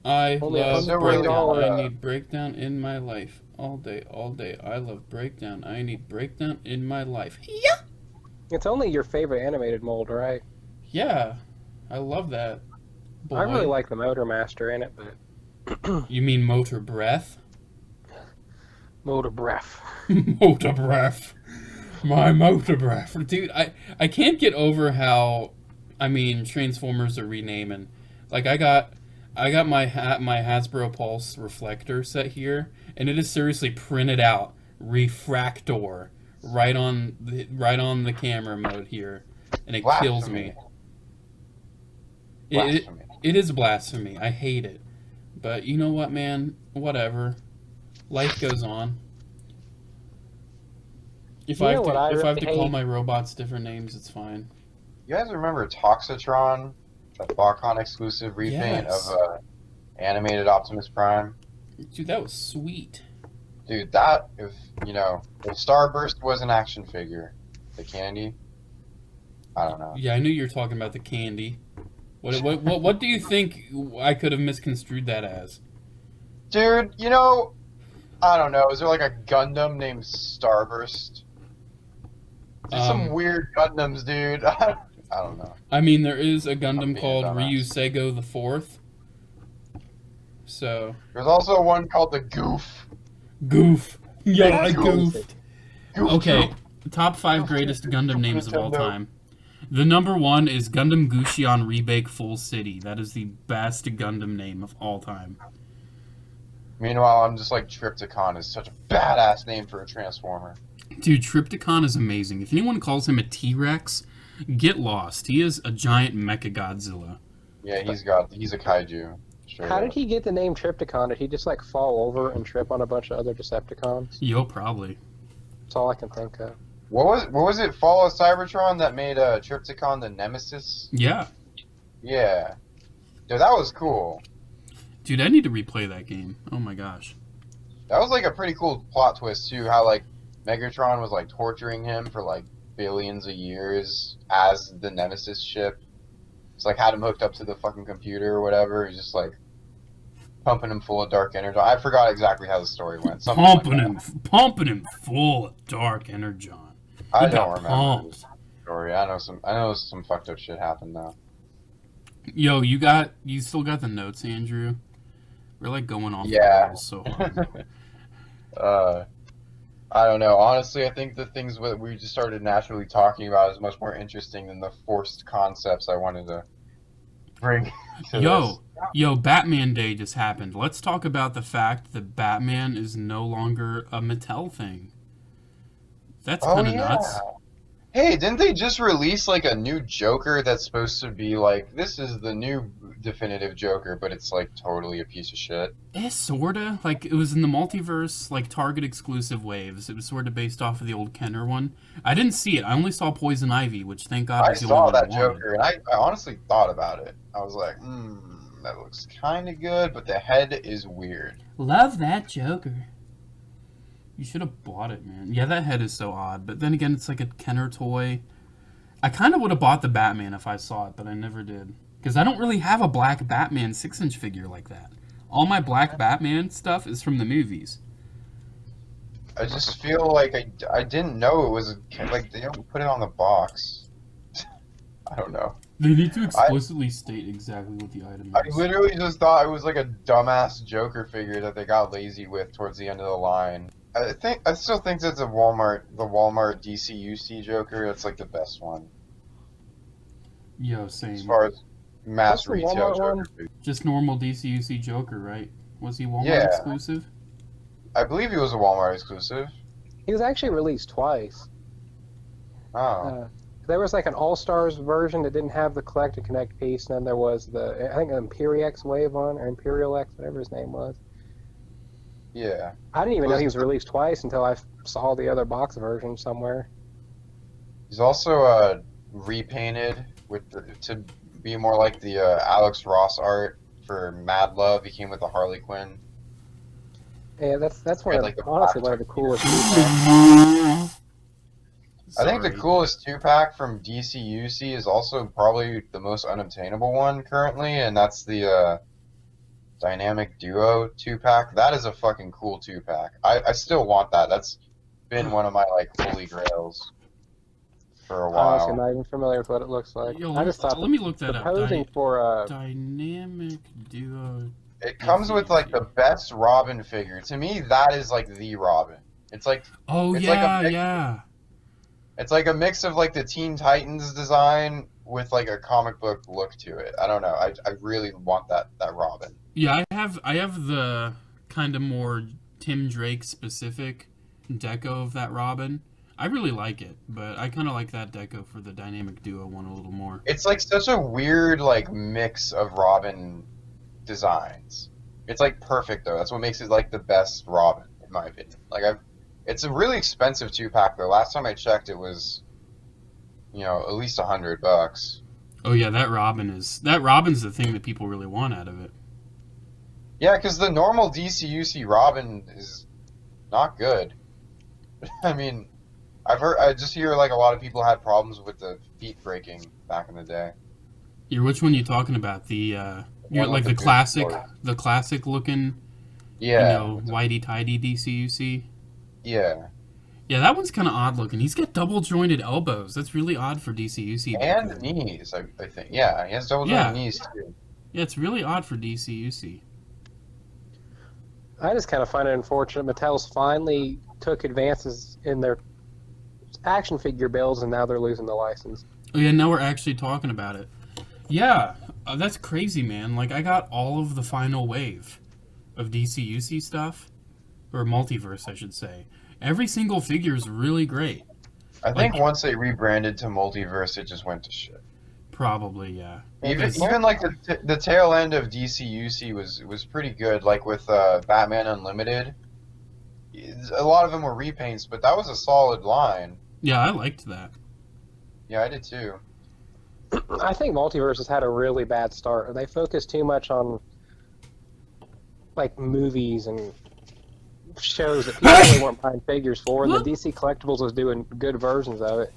I Only love breakdown. $120. I need breakdown in my life. All day, all day. I love breakdown. I need breakdown in my life. Yeah! It's only your favorite animated mold, right? Yeah. I love that. Boy. I really like the Motor Master in it, but You mean motor breath? Motor Breath. Motor breath. My motor breath. Dude, I can't get over how, Transformers are renaming. Like, I got my Hasbro Pulse reflector set here, and it is seriously printed out refractor right on the camera mode here, and it kills me. Blasphemy. It is blasphemy. I hate it, but you know what, man? Whatever. Life goes on. If You I know have to, what I if I have to really call hate? my robots different names, it's fine. You guys remember Toxitron, the BotCon exclusive repaint Yes. of animated Optimus Prime? Dude, that was sweet. Dude, that if Starburst was an action figure, the candy, I don't know. Yeah, I knew you were talking about the candy. What do you think I could have misconstrued that as? Dude, I don't know. Is there like a Gundam named Starburst? There's some weird Gundams, dude. I don't know. There is a Gundam being a called dumbass. Ryusego the Fourth. So There's also one called the Goof. goof. Yeah, I Goof. goofed. Goof Okay, Troop. top 5 greatest Gundam names of all Nintendo. time. The number 1 is Gundam Gushien Rebake Full City. That is the best Gundam name of all time. Meanwhile, I'm just like Triptychon is such a badass name for a Transformer. Dude, Triptychon is amazing. If anyone calls him a T-Rex, get lost. He is a giant Mecha Godzilla. Yeah, he's a kaiju. Straight How up. did he get the name Triptychon? Did he just like fall over and trip on a bunch of other Decepticons? Yo, probably. That's all I can think of. What was it? Fall of Cybertron that made Triptychon the nemesis? Yeah. Yeah. Dude, that was cool. Dude, I need to replay that game. Oh my gosh. That was like a pretty cool plot twist too. How like Megatron was like torturing him for like billions of years as the Nemesis ship. It's like had him hooked up to the fucking computer or whatever. He's just like pumping him full of dark energy. I forgot exactly how the story went. Something Pumping him full of dark energon. I He don't got remember pumped. the story. I know some fucked up shit happened though. Yo, you still got the notes, Andrew? We're like going off the Yeah. rails so hard. I don't know. Honestly, I think the things that we just started naturally talking about is much more interesting than the forced concepts I wanted to bring to this. Yo, Batman Day just happened. Let's talk about the fact that Batman is no longer a Mattel thing. That's kind of nuts. Hey, didn't they just release like a new Joker that's supposed to be like, this is the new definitive Joker, but it's like totally a piece of shit? Sorta. Like, it was in the multiverse, like, Target exclusive waves. It was sort of based off of the old Kenner one. I didn't see it. I only saw Poison Ivy, which, thank God, I was the saw only one that I wanted. Joker, and I honestly thought about it. I was like, that looks kind of good, but the head is weird. Love that Joker. You should have bought it, man. Yeah, that head is so odd. But then again, it's like a Kenner toy. I kind of would have bought the Batman if I saw it, but I never did. Because I don't really have a black Batman 6-inch figure like that. All my black Batman stuff is from the movies. I just feel like I didn't know it was like they don't put it on the box. I don't know. They need to I explicitly state exactly what the item I is. literally just thought it was like a dumbass Joker figure that they got lazy with towards the end of the line. I still think that the Walmart DCUC Joker, that's like the best one Yo, as same. far as mass What's the retail Walmart Joker one? figure. Just normal DCUC Joker, right? Was he Walmart Yeah. exclusive? I believe he was a Walmart exclusive. He was actually released twice. Oh. There was like an All-Stars version that didn't have the Collect and Connect piece, and then there was I think Imperiex Wave one, or Imperial X, whatever his name was. Yeah. I didn't even know he was released twice until I saw the other box version somewhere. He's also repainted to be more like the Alex Ross art for Mad Love. He came with the Harley Quinn. Yeah, that's one Right, of like the honestly black one of the coolest. I think the Sorry. coolest 2-pack from DCUC is also probably the most unobtainable one currently, and that's the Dynamic Duo 2-pack. That is a fucking cool 2-pack. I still want that. That's been one of my like holy grails for a Honestly, I'm while. not even familiar with what it looks like. Yo, I just thought let me look that the up. posing for Dynamic Duo. It comes with like the best Robin figure. To me, that is like the Robin. It's like Oh it's like a yeah, mix, yeah. it's like a mix of like the Teen Titans design with like a comic book look to it. I don't know. I really want that Robin. Yeah, I have the kind of more Tim Drake specific deco of that Robin. I really like it, but I kind of like that deco for the Dynamic Duo one a little more. It's like such a weird like mix of Robin designs. It's like perfect though. That's what makes it like the best Robin in my opinion. It's a really expensive 2-pack though. Last time I checked, it was at least $100. Oh yeah, that Robin's the thing that people really want out of it. Yeah, because the normal DCUC Robin is not good. I mean, I just hear like a lot of people had problems with the feet breaking back in the day. Which one you talking about? You're One like with the boot classic looking, Yeah, whitey tidy DCUC. yeah. Yeah, that one's kind of odd looking. He's got double jointed elbows. That's really odd for DCUC. And knees, I think. Yeah, he has double jointed knees too. Yeah, it's really odd for DCUC. I just kind of find it unfortunate. Mattel's finally took advances in their action figure builds, and now they're losing the license. Oh yeah, now we're actually talking about it. Yeah, that's crazy, man. Like, I got all of the final wave of DCUC stuff, or multiverse, I should say. Every single figure is really great. I think once they rebranded to Multiverse, it just went to shit. Probably, yeah. Even like the tail end of DCUC was pretty good. Like with Batman Unlimited, a lot of them were repaints, but that was a solid line. Yeah, I liked that. Yeah, I did too. I think Multiverse has had a really bad start. They focus too much on like movies and shows that people really weren't buying figures for, and the DC Collectibles was doing good versions of it.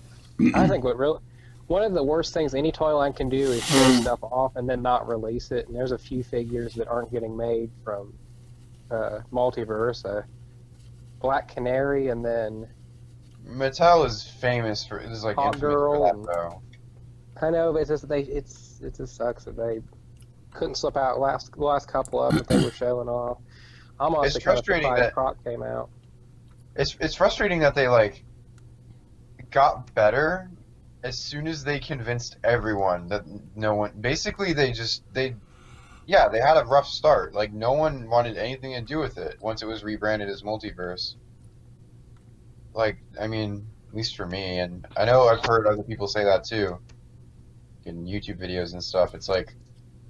I think one of the worst things any toy line can do is show stuff off and then not release it. And there's a few figures that aren't getting made from Multiverse, Black Canary, and then Mattel is famous for infamous Hawkgirl for that though. I know, but it just sucks that they couldn't slip out the last couple of them that they were showing off. I'm honestly kind of surprised Croc came out. It's frustrating that they like got better as soon as they convinced everyone that no one. Basically, they had a rough start. Like no one wanted anything to do with it once it was rebranded as Multiverse. Like, I mean, at least for me, and I know I've heard other people say that too, in YouTube videos and stuff. It's like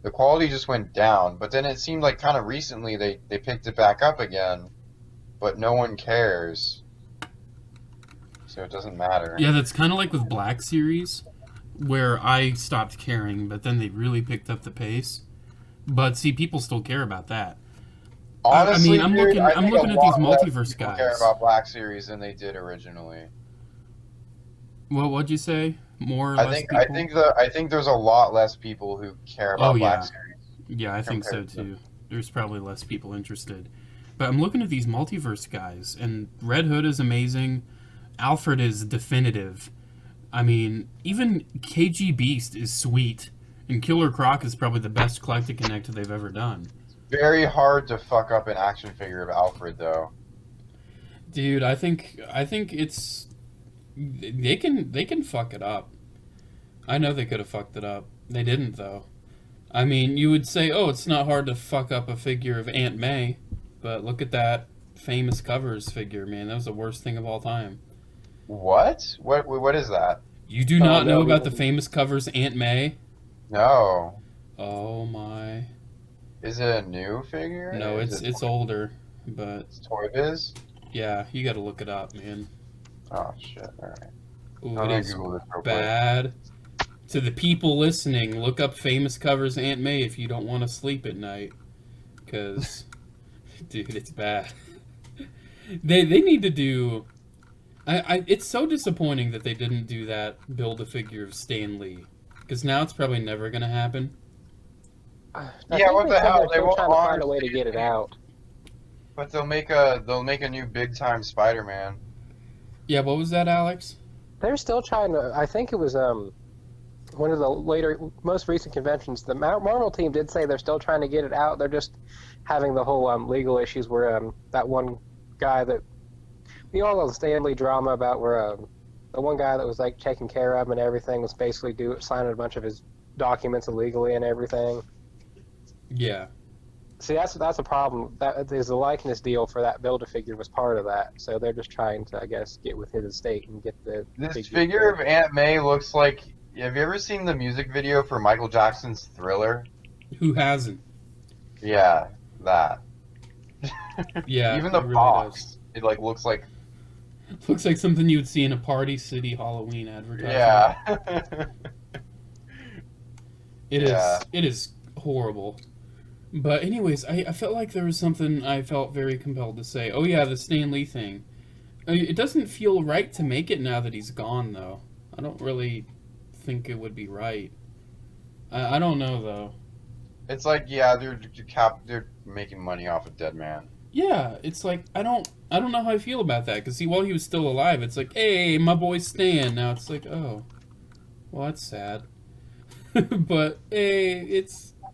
the quality just went down, but then it seemed like kind of recently they picked it back up again, but no one cares, so it doesn't matter. Yeah, that's kind of like with Black Series, where I stopped caring, but then they really picked up the pace. But see, people still care about that. Honestly, I'm dude, I'm looking at these multiverse people guys. care about Black Series than they did originally. Well, what'd you say? more or I less think I people? think the I think there's a lot less people who care Oh about Black yeah, Series yeah, I think so compared to. too. There's probably less people interested. But I'm looking at these multiverse guys, and Red Hood is amazing. Alfred is definitive. I mean, even KG Beast is sweet, and Killer Croc is probably the best Collected Connect they've ever done. Very hard to fuck up an action figure of Alfred though. Dude, I think it's they can fuck it up. I know they could have fucked it up. They didn't though. I mean, you would say, "Oh, it's not hard to fuck up a figure of Aunt May," but look at that famous covers figure, man. That was the worst thing of all time. What? What is that? You do Oh not know no, we about the didn't. famous covers Aunt May? No. Oh my. Is it a new figure? No, Is it's older, but it's Toy Biz? yeah, you got to look it up, man. Oh shit! All right. Ooh, I'm it gonna is Google this real quick. bad. To the people listening, look up famous covers Aunt May if you don't want to sleep at night, because dude, it's bad. They need to do. It's so disappointing that they didn't do that. Build a figure of Stan Lee, because now it's probably never gonna happen. I Yeah, think what they the said hell? they're They still won't trying to find honor a way to get it Stanley, out. but they'll make a new big time Spider-Man. Yeah, what was that, Alex? They're still trying to. I think it was one of the most recent conventions. The Marvel team did say they're still trying to get it out. They're just having the whole legal issues where that one guy that all the Stanley drama about where the one guy that was like taken care of and everything was basically signing a bunch of his documents illegally and everything. Yeah, See, that's a problem. That is the likeness deal for that Build-A-Figure was part of that. So they're just trying to, I guess, get with his estate and get the This figure of Aunt May looks like. Have you ever seen the music video for Michael Jackson's Thriller? who hasn't? Yeah, that. Yeah, Even the it really box, it like looks like. does. Looks like something you would see in a Party City Halloween advertisement. Yeah. It Yeah. is. It is horrible. But anyways, I felt like there was something I felt very compelled to say. Oh yeah, the Stan Lee thing. It doesn't feel right to make it now that he's gone, though. I don't really think it would be right. I don't know though. It's like, yeah, they're making money off a dead man. Yeah, it's like I don't know how I feel about that because see, while he was still alive, it's like, hey, my boy Stan. Now it's like, oh, well, that's sad. But hey,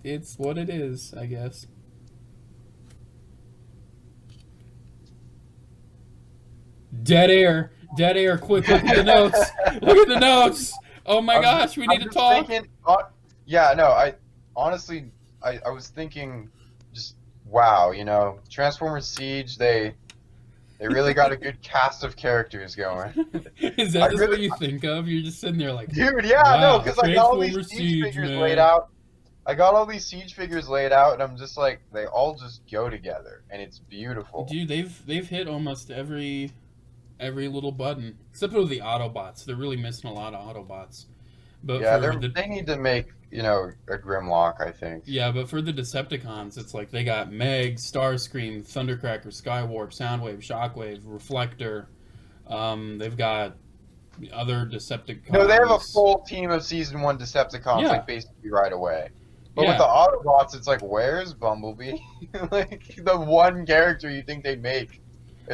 it's what it is, I guess. Dead air. Quick, look at the notes. Look at the notes. Oh my gosh, we need to talk. Yeah, no, I honestly, I was thinking, just wow, Transformers Siege, they really got a good cast of characters going. Is I that just what really, you think of? You're just sitting there like, dude, yeah, no, wow, because I got all these Transformers Siege Siege, figures man. laid out. I got all these Siege figures laid out, and I'm just like, they all just go together, and it's beautiful. Dude, they've hit almost every little button except for the Autobots. They're really missing a lot of Autobots. But Yeah, for the they need to make, a Grimlock, I think. yeah, but for the Decepticons, it's like they got Meg, Starscream, Thundercracker, Skywarp, Soundwave, Shockwave, Reflector. They've got other Decepticons. No, they have a full team of Season 1 Decepticons, Yeah. like, basically right away. But Yeah. with the Autobots, it's like, where's Bumblebee? Like, the one character you think they'd make.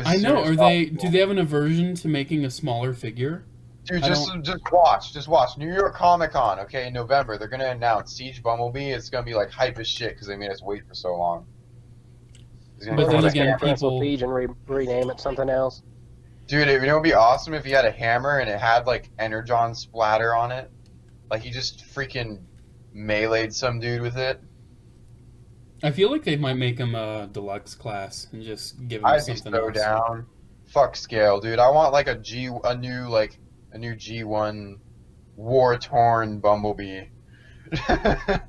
I know. Are they? Do they have an aversion to making a smaller figure? Dude, I just watch. New York Comic Con, okay, in November, they're gonna announce Siege Bumblebee. It's gonna be like hype as shit because they made us wait for so long. It's gonna But be then like- again, cancel people- Siege and rename it something else. Dude, it would be awesome if he had a hammer and it had like Energon splatter on it. Like he just freaking meleeed some dude with it. I feel like they might make him a deluxe class and just give him I'd be something so else. down. Fuck scale, dude. I want like a new G1 war torn Bumblebee. I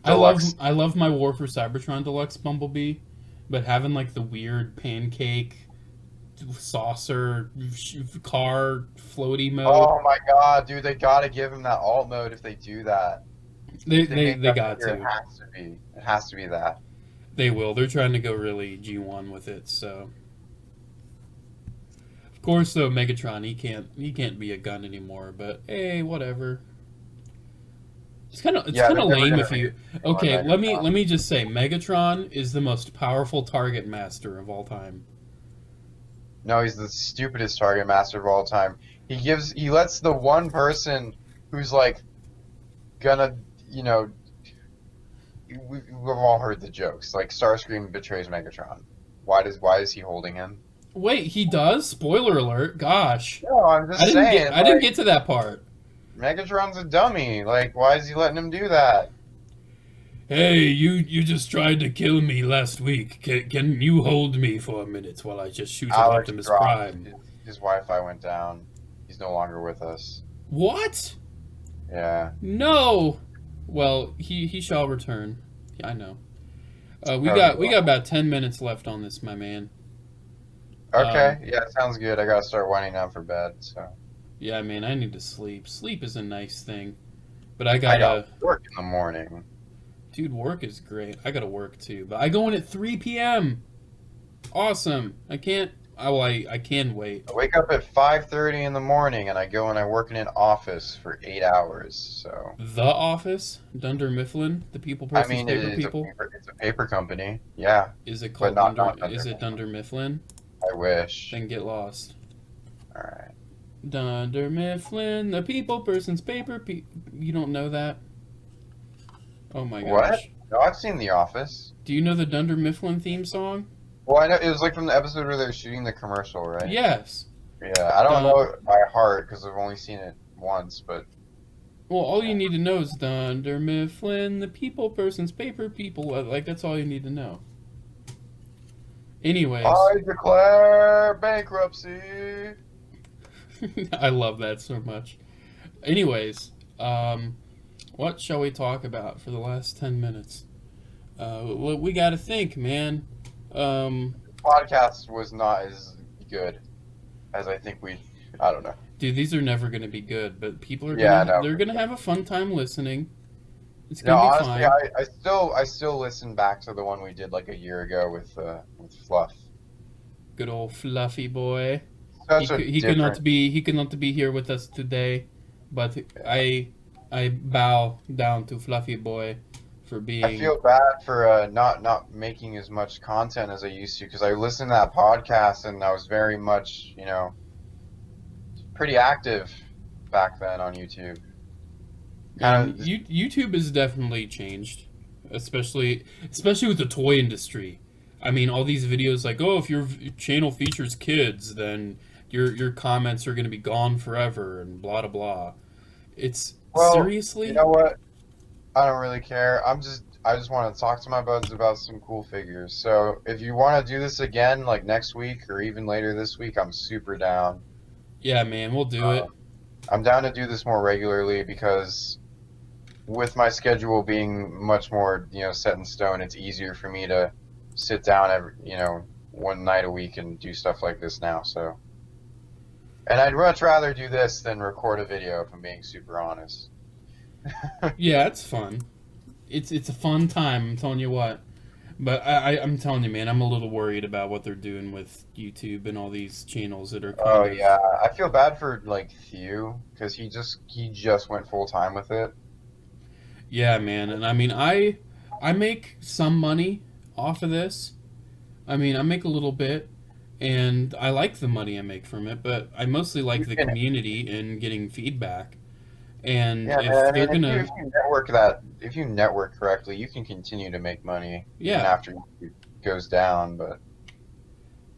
love Deluxe. I love my War for Cybertron Deluxe Bumblebee, but having like the weird pancake saucer car floaty mode, Oh my god, dude, they gotta give him that alt mode if they do that. they make that got figure, to. It has to be. It has to be that. They will. They're trying to go really G1 with it, so. course, though, Megatron, he can't be a gun anymore. But hey, whatever. It's kind of Yeah, they're never lame gonna if make you. anyone Okay, Megatron. let me just say, Megatron is the most powerful target master of all time. No, he's the stupidest target master of all time. He lets the one person who's like gonna, you know, we've all heard the jokes. Like Starscream betrays Megatron. Why is he holding him? Wait, he does? Spoiler alert! Gosh, No, I'm just saying, I didn't like get to that part. Megatron's a dummy. Like, why is he letting him do that? Hey, you just tried to kill me last week. Can you hold me for a minute while I just shoot at Alex Optimus dropped. Prime? His Wi-Fi went down. He's no longer with us. What? Yeah. No. Well, he shall return. Yeah, I know. No, he We will. got about 10 minutes left on this, my man. Okay. Yeah, sounds good. I gotta start winding down for bed. So Yeah, man, I need to sleep. Sleep is a nice thing, but I I got gotta. work in the morning. Dude, work is great. I gotta work too, but I go in at 3 p.m. Awesome. I can't. I can wait. I wake up at 5:30 in the morning and I go and I work in an office for 8 hours. So The Office, Dunder Mifflin, the people I person's mean, it paper is people. it's a paper company. Yeah, Is it but called not Dunder? Dunder Is it Mifflin. Dunder Mifflin? I wish. Then get lost. All right. Dunder Mifflin, the people person's paper. You don't know that? Oh my What? gosh. No, I've seen The Office. Do you know the Dunder Mifflin theme song? Well, I know it was like from the episode where they're shooting the commercial, right? Yes. Yeah, I don't Dun- know it by heart because I've only seen it once, but Well, all you need to know is Dunder Mifflin, the people person's paper people. Like, that's all you need to know. Anyways. I declare bankruptcy. I love that so much. Anyways, what shall we talk about for the last 10 minutes? We got to think, man. Podcast was not as good as I think we. I don't know. Dude, these are never going to be good, but people are Yeah, gonna no. they're gonna have a fun time listening. It's No, gonna be honestly, fine. I still listen back to the one we did like a year ago with Fluff. Good old fluffy boy. Such a He different. he cannot be here with us today, but I bow down to fluffy boy for being. I feel bad for not making as much content as I used to because I listened to that podcast and I was very much pretty active back then on YouTube. And YouTube has definitely changed, especially with the toy industry. I mean, all these videos like, oh, if your channel features kids, then your comments are going to be gone forever, and blah blah blah. It's Well, seriously. you know what? I don't really care. I just want to talk to my buds about some cool figures. So if you want to do this again, like next week or even later this week, I'm super down. Yeah, man, we'll do it. I'm down to do this more regularly because with my schedule being much more, set in stone, it's easier for me to sit down one night a week and do stuff like this now. So, and I'd much rather do this than record a video if I'm being super honest. Yeah, it's fun. It's a fun time. I'm telling you what. But I'm telling you, man, I'm a little worried about what they're doing with YouTube and all these channels that are Oh kind of. yeah, I feel bad for like Thew because he just went full time with it. Yeah, man, and I mean, I make some money off of this. I mean, I make a little bit, and I like the money I make from it, but I mostly like You the can, community and getting feedback. And yeah, man. if I they're mean, gonna, if you network correctly, you can continue to make money even yeah, after it goes down.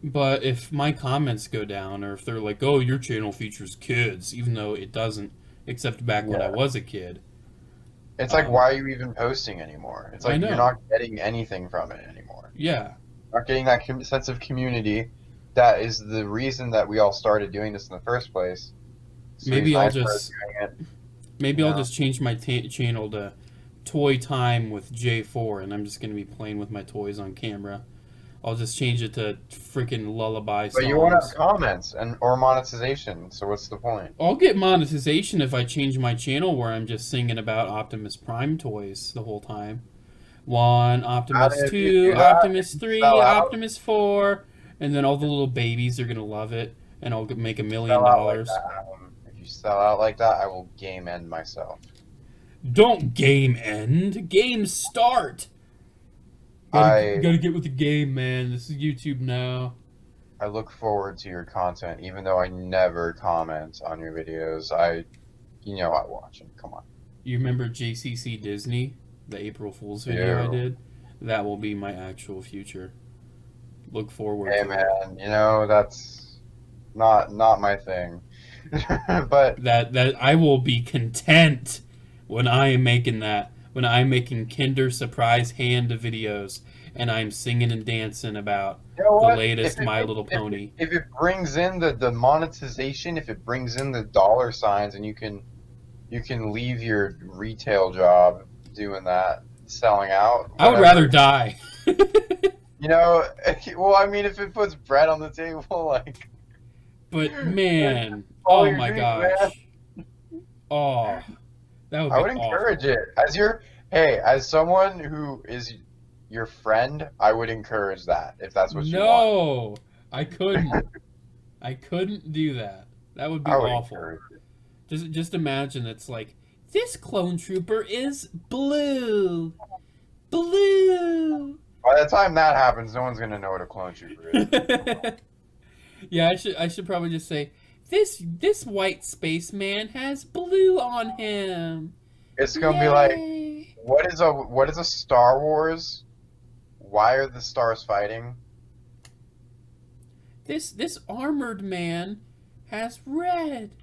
but if my comments go down, or if they're like, oh, your channel features kids, even though it doesn't, except back when I Yeah, was a kid. it's like Um, why are you even posting anymore? It's I like you're know. not getting anything from it anymore. Yeah, Not getting that sense of community. That is the reason that we all started doing this in the first place. It's the maybe reason I'll I started just doing it. maybe You I'll know. just change my channel to Toy Time with J4, and I'm just gonna be playing with my toys on camera. I'll just change it to freaking lullaby But you won't have songs. comments and or monetization, so what's the point? I'll get monetization if I change my channel where I'm just singing about Optimus Prime toys the whole time. One, And Optimus if you 2, do that, if Optimus you 3, spell out, Optimus 4, and then all the little babies are gonna love it. and I'll make $1 million. Sell out like that, if you sell out like that, I will game end myself. Don't game end. Game start. Gotta get with the game, man. This is YouTube now. I look forward to your content, even though I never comment on your videos. I watch them. Come on. You remember JCC Disney, the April Fool's video I did? That will be my actual future. Look forward to it. Hey man, that's not my thing. But that I will be content when I am making that. When I'm making Kinder Surprise Hand videos and I'm singing and dancing about the latest My Little Pony. If it brings in the monetization, if it brings in the dollar signs, and you can leave your retail job doing that, selling out. I would rather die. Well, I mean, if it puts bread on the table, like. But man, oh my gosh. Oh. I would encourage it. As someone who is your friend, I would encourage that if that's what you want. No, I couldn't. I couldn't do that. That would be awful. Just imagine it's like, this clone trooper is blue. Blue. By the time that happens, no one's gonna know what a clone trooper is. Yeah, I should probably just say, This white spaceman has blue on him. It's gonna be like, what is a Star Wars? Why are the stars fighting? This armored man has red.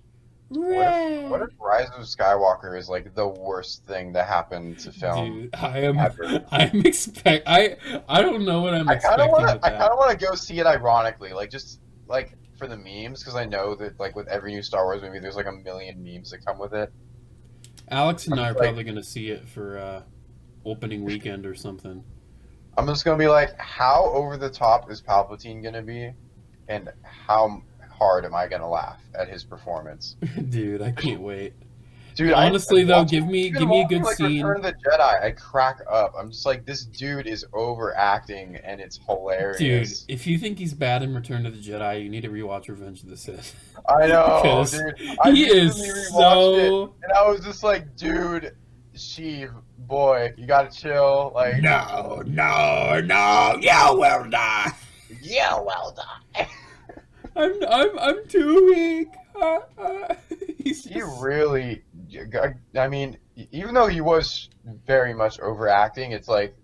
What if Rise of Skywalker is like the worst thing to happen to film? Dude, I don't know what I'm expecting with that. I kind of want to go see it ironically, just for the memes, because I know that with every new Star Wars movie, there's like 1 million memes that come with it. Alex and I are probably going to see it for opening weekend or something. I'm just going to be like, how over the top is Palpatine going to be, and how hard am I going to laugh at his performance? Dude, I can't wait. Dude, honestly though, give me a good scene. Return of the Jedi, I crack up. I'm just like, this dude is overacting, and it's hilarious. Dude, if you think he's bad in Return of the Jedi, you need to rewatch Revenge of the Sith. I know, dude. He is so. And I was just like, dude, Sheev, boy, you gotta chill. Like, no, you will die. You will die. I'm too weak. He really, I mean, even though he was very much overacting, it's like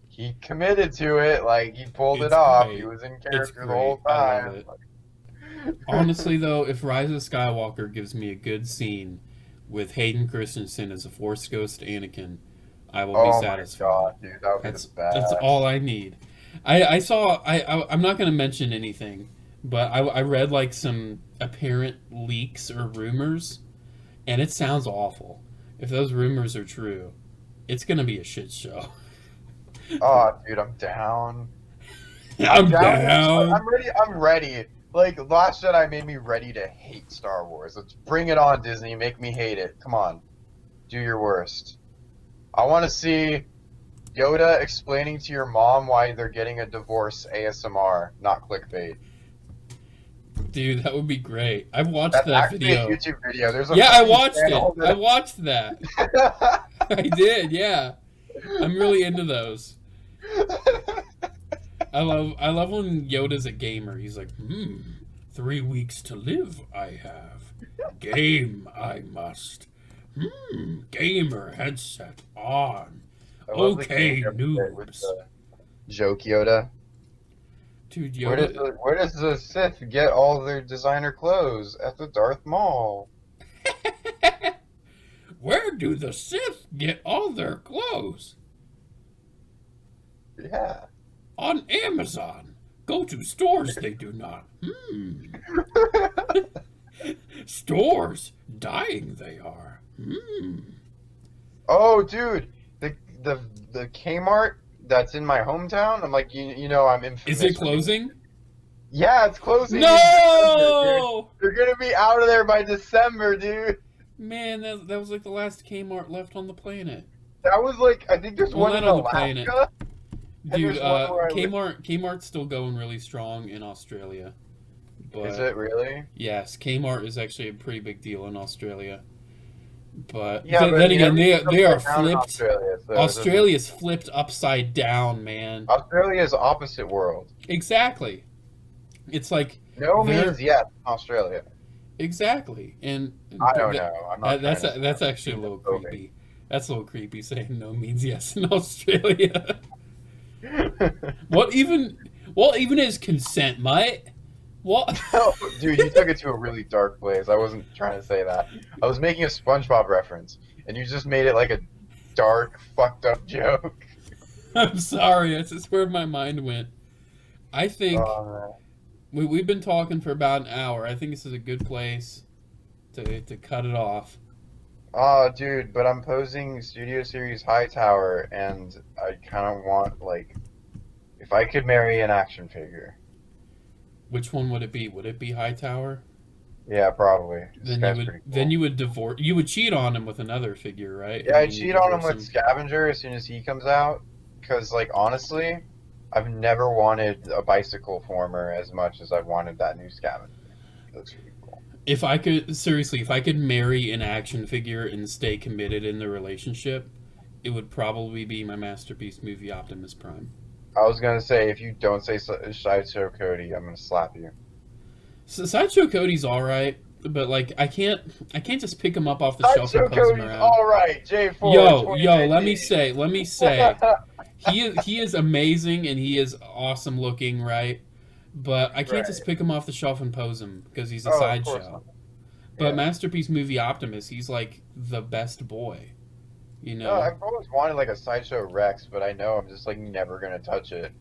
he committed to it. Like, he pulled it off. He was in character the whole time. Honestly, though, if Rise of Skywalker gives me a good scene with Hayden Christensen as a Force Ghost Anakin, I will be satisfied. Oh my god, dude, that would be the best. That's all I need. I'm not going to mention anything, but I read some apparent leaks or rumors, and it sounds awful. If those rumors are true, it's going to be a shit show. Oh, dude, I'm down. I'm down. I'm ready. Last Jedi made me ready to hate Star Wars. Let's bring it on, Disney. Make me hate it. Come on. Do your worst. I want to see Yoda explaining to your mom why they're getting a divorce ASMR, not clickbait. Dude, that would be great. I've watched that video. That's a YouTube video. I watched it. I watched that. I did, yeah. I'm really into those. I love when Yoda's a gamer. He's like, 3 weeks to live I have. Game I must. Gamer headset on. Okay, noobs. Joke Yoda. Dude, Yoda. Where does the Sith get all their designer clothes? At the Darth Mall. Where do the Sith get all their clothes? Yeah. On Amazon. Go to stores they do not. Stores. Dying they are. Oh, dude. The Kmart that's in my hometown, I'm like, I'm infamous. Is it closing? Yeah, it's closing. No! They're going to be out of there by December, dude. Man, that was the last Kmart left on the planet. That was I think there's one in Alaska. Dude, Kmart's still going really strong in Australia. But Is it really? yes, Kmart is actually a pretty big deal in Australia. But Yeah, but I then mean, again, everything's they are upside down in flipped. Australia, so it doesn't. Australia's flipped upside down, man. Australia is opposite world. Exactly. It's like No they're means yes in Australia. exactly, and I but don't know. I'm not trying to that's sound actually a little xenophobic. creepy. That's a little creepy saying no means yes in Australia. What even? What even is consent, mate? What? Oh, dude, you took it to a really dark place. I wasn't trying to say that. I was making a SpongeBob reference, and you just made it like a dark, fucked up joke. I'm sorry. That's just where my mind went. I think Uh, we've been talking for about an hour. I think this is a good place to cut it off. oh, dude, but I'm posing Studio Series Hightower, and I kind of want, like, if I could marry an action figure. Which one would it be? Would it be Hightower? Yeah, probably. This Then you guy's would pretty then cool. you would divorce. You would cheat on him with another figure, right? Yeah, And I then you cheat on him divorce with him. Scavenger as soon as he comes out, because, like, honestly, I've never wanted a bicycle former as much as I've wanted that new Scavenger. It looks pretty cool. If I could seriously, if I could marry an action figure and stay committed in the relationship, it would probably be my masterpiece movie Optimus Prime. I was gonna say, if you don't say Sideshow Cody, I'm gonna slap you. So Sideshow Cody's all right, but like I can't just pick him up off the shelf and Sideshow pose him Cody's around. alright, J4 Yo, let me 2019. say, he is amazing and he is awesome looking, right? But I can't just Right. pick him off the shelf and pose him because he's a Oh, of course sideshow. not. But Yeah. masterpiece movie Optimus, he's like the best boy, you No, know. I've always wanted like a Sideshow Rex, but I know I'm just like never gonna touch it.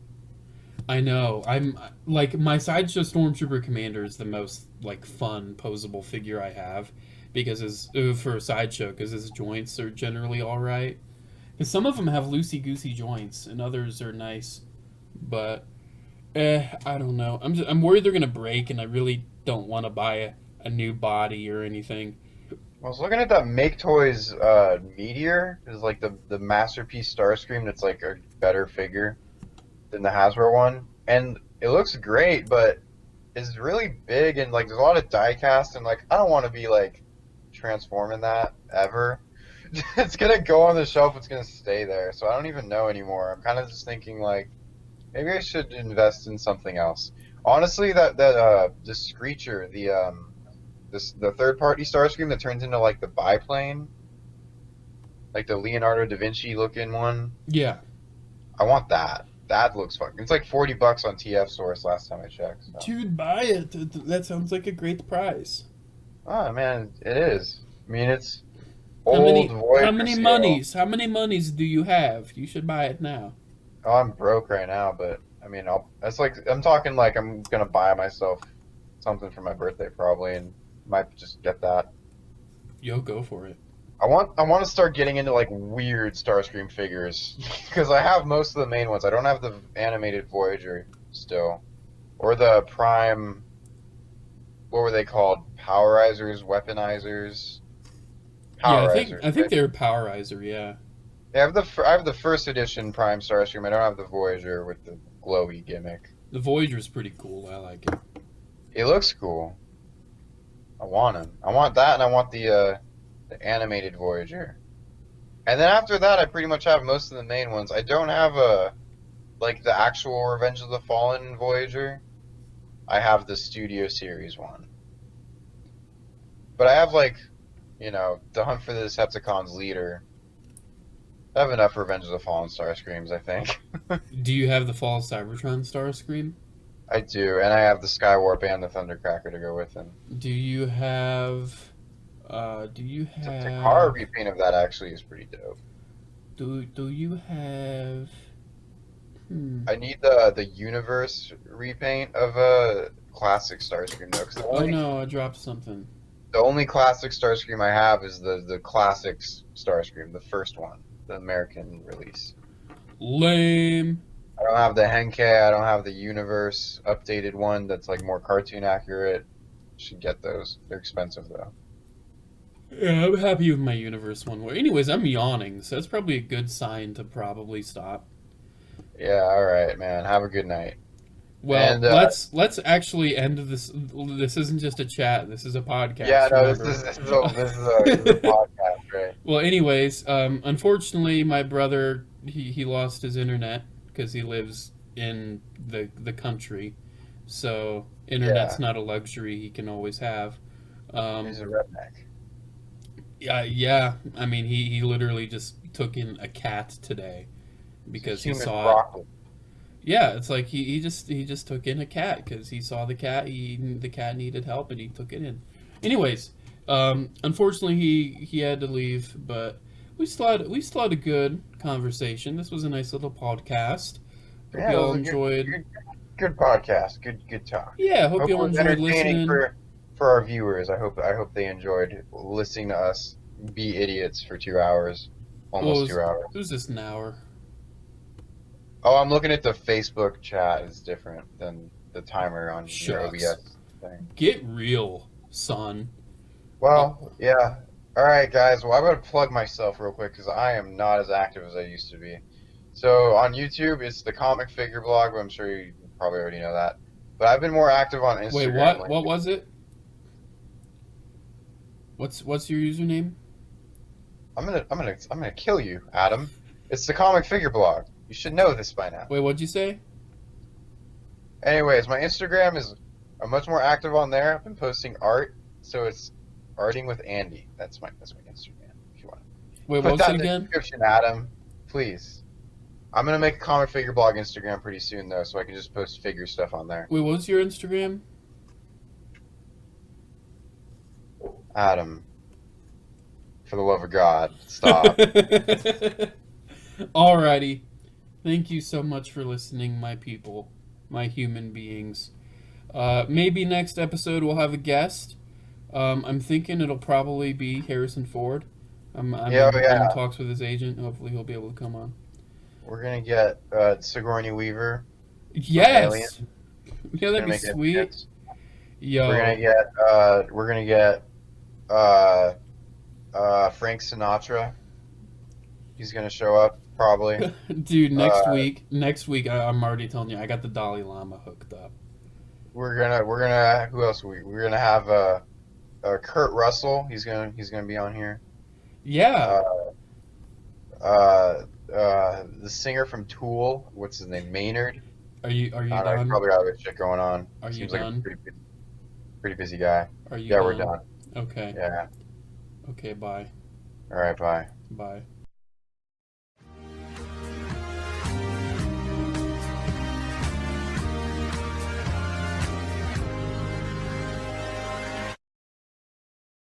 I know. I'm like my sideshow stormtrooper commander is the most like fun posable figure I have because his for a sideshow because his joints are generally all right. Because some of them have loosey goosey joints and others are nice, but I don't know. I'm worried they're gonna break and I really don't want to buy a new body or anything. I was looking at that Make Toys Meteor, is like the masterpiece Starscream that's like a better figure than the Hasbro one, and it looks great, but it's really big and like there's a lot of die cast and like I don't want to be like transforming that ever. It's gonna go on the shelf. It's gonna stay there. So I don't even know anymore. I'm kind of just thinking like maybe I should invest in something else. Honestly, that the Screecher, the third party Starscream that turns into like the biplane, like the Leonardo da Vinci looking one. Yeah, I want that. That looks fucking. It's like $40 on TF Source last time I checked. So. dude, buy it. That sounds like a great price. Oh man, it is. I mean, it's How old many Voyager scale. How many monies do you have? You should buy it now. Oh, I'm broke right now, but I mean, that's like I'm talking like I'm gonna buy myself something for my birthday probably, and might just get that. Yo, go for it. I want to start getting into like weird Starscream figures because I have most of the main ones. I don't have the animated Voyager still, or the Prime. What were they called? Powerizers, weaponizers, Yeah, Powerizers. I think Right? they're Powerizer. Yeah, Yeah, I have the first edition Prime Starscream. I don't have the Voyager with the glowy gimmick. the Voyager's pretty cool. I like it. It looks cool. I want him. I want that, and I want the animated Voyager. And then after that, I pretty much have most of the main ones. I don't have like the actual Revenge of the Fallen Voyager. I have the Studio Series one. But I have like, the Hunt for the Decepticons leader. I have enough Revenge of the Fallen Starscreams, I think. Do you have the Fall of Cybertron Starscream? I do, and I have the Skywarp and the Thundercracker to go with him. Do you have? Do you The have? Takara repaint of that actually is pretty dope. Do you have? Hmm. I need the Universe repaint of a classic Starscream though, because Oh no, I dropped something. the only classic Starscream I have is the classic Starscream, the first one, the American release. Lame. I don't have the Henkei, I don't have the Universe updated one that's like more cartoon accurate. Should get those. They're expensive though. Yeah, I'm happy with my universe one. Well, anyways, I'm yawning, so that's probably a good sign to probably stop. Yeah, alright, man. Have a good night. Well, And let's actually end this. This isn't just a chat. This is a podcast. yeah, no, Remember. this is a podcast, right? Well, anyways, unfortunately, my brother he lost his internet because he lives in the country, so internet's Yeah, not a luxury he can always have. Um, he's a redneck. yeah, yeah. I mean, he literally just took in a cat today He's a because he human saw it. broccoli. Yeah, it's like he just took in a cat because he saw the cat. The cat needed help and he took it in. Anyways, unfortunately he had to leave, but we still had a good conversation. This was a nice little podcast. Hope Yeah, it y'all was a enjoyed. good podcast. Good talk. Yeah, hope Hope it y'all was enjoyed entertaining listening. for our viewers. I hope they enjoyed listening to us be idiots for 2 hours, Well, almost 2 hours. it was just an hour. Oh, I'm looking at the Facebook chat. It's different than the timer on your Shucks. OBS thing. Get real, son. Well, yeah. All right, guys. Well, I'm going to plug myself real quick because I am not as active as I used to be. So on YouTube, it's the Comic Figure Blog, but I'm sure you probably already know that. But I've been more active on Instagram. Wait, lately. what was it? What's your username? I'm gonna kill you, Adam. It's the Comic Figure Blog. You should know this by now. Wait, what'd you say? Anyways, my Instagram I'm much more active on there. I've been posting art, so it's arting with Andy. That's my Instagram. If you want Wait, to what put was that it in the again? description, Adam, please. I'm gonna make a Comic Figure Blog Instagram pretty soon though, so I can just post figure stuff on there. Wait, what was your Instagram? Adam, for the love of God, stop. Alrighty. Thank you so much for listening, my people, my human beings. Maybe next episode we'll have a guest. I'm thinking it'll probably be Harrison Ford. I'm Yeah, in talks with his agent. Hopefully he'll be able to come on. We're gonna get Sigourney Weaver. Yes! Yeah, that'd Gonna be make it sweet. hits. Yo. We're gonna get Frank Sinatra. He's gonna show up probably. Dude, next week, I'm already telling you, I got the Dalai Lama hooked up. We're gonna who else we're gonna have Kurt Russell. He's gonna be on here. Yeah. The singer from Tool. What's his name? Maynard. Are you I don't know, done? he's probably got other shit going on. Are you Seems done? like a pretty busy guy. Are you Yeah, done? we're done. Okay. Yeah. Okay, bye. All right. Bye. Bye.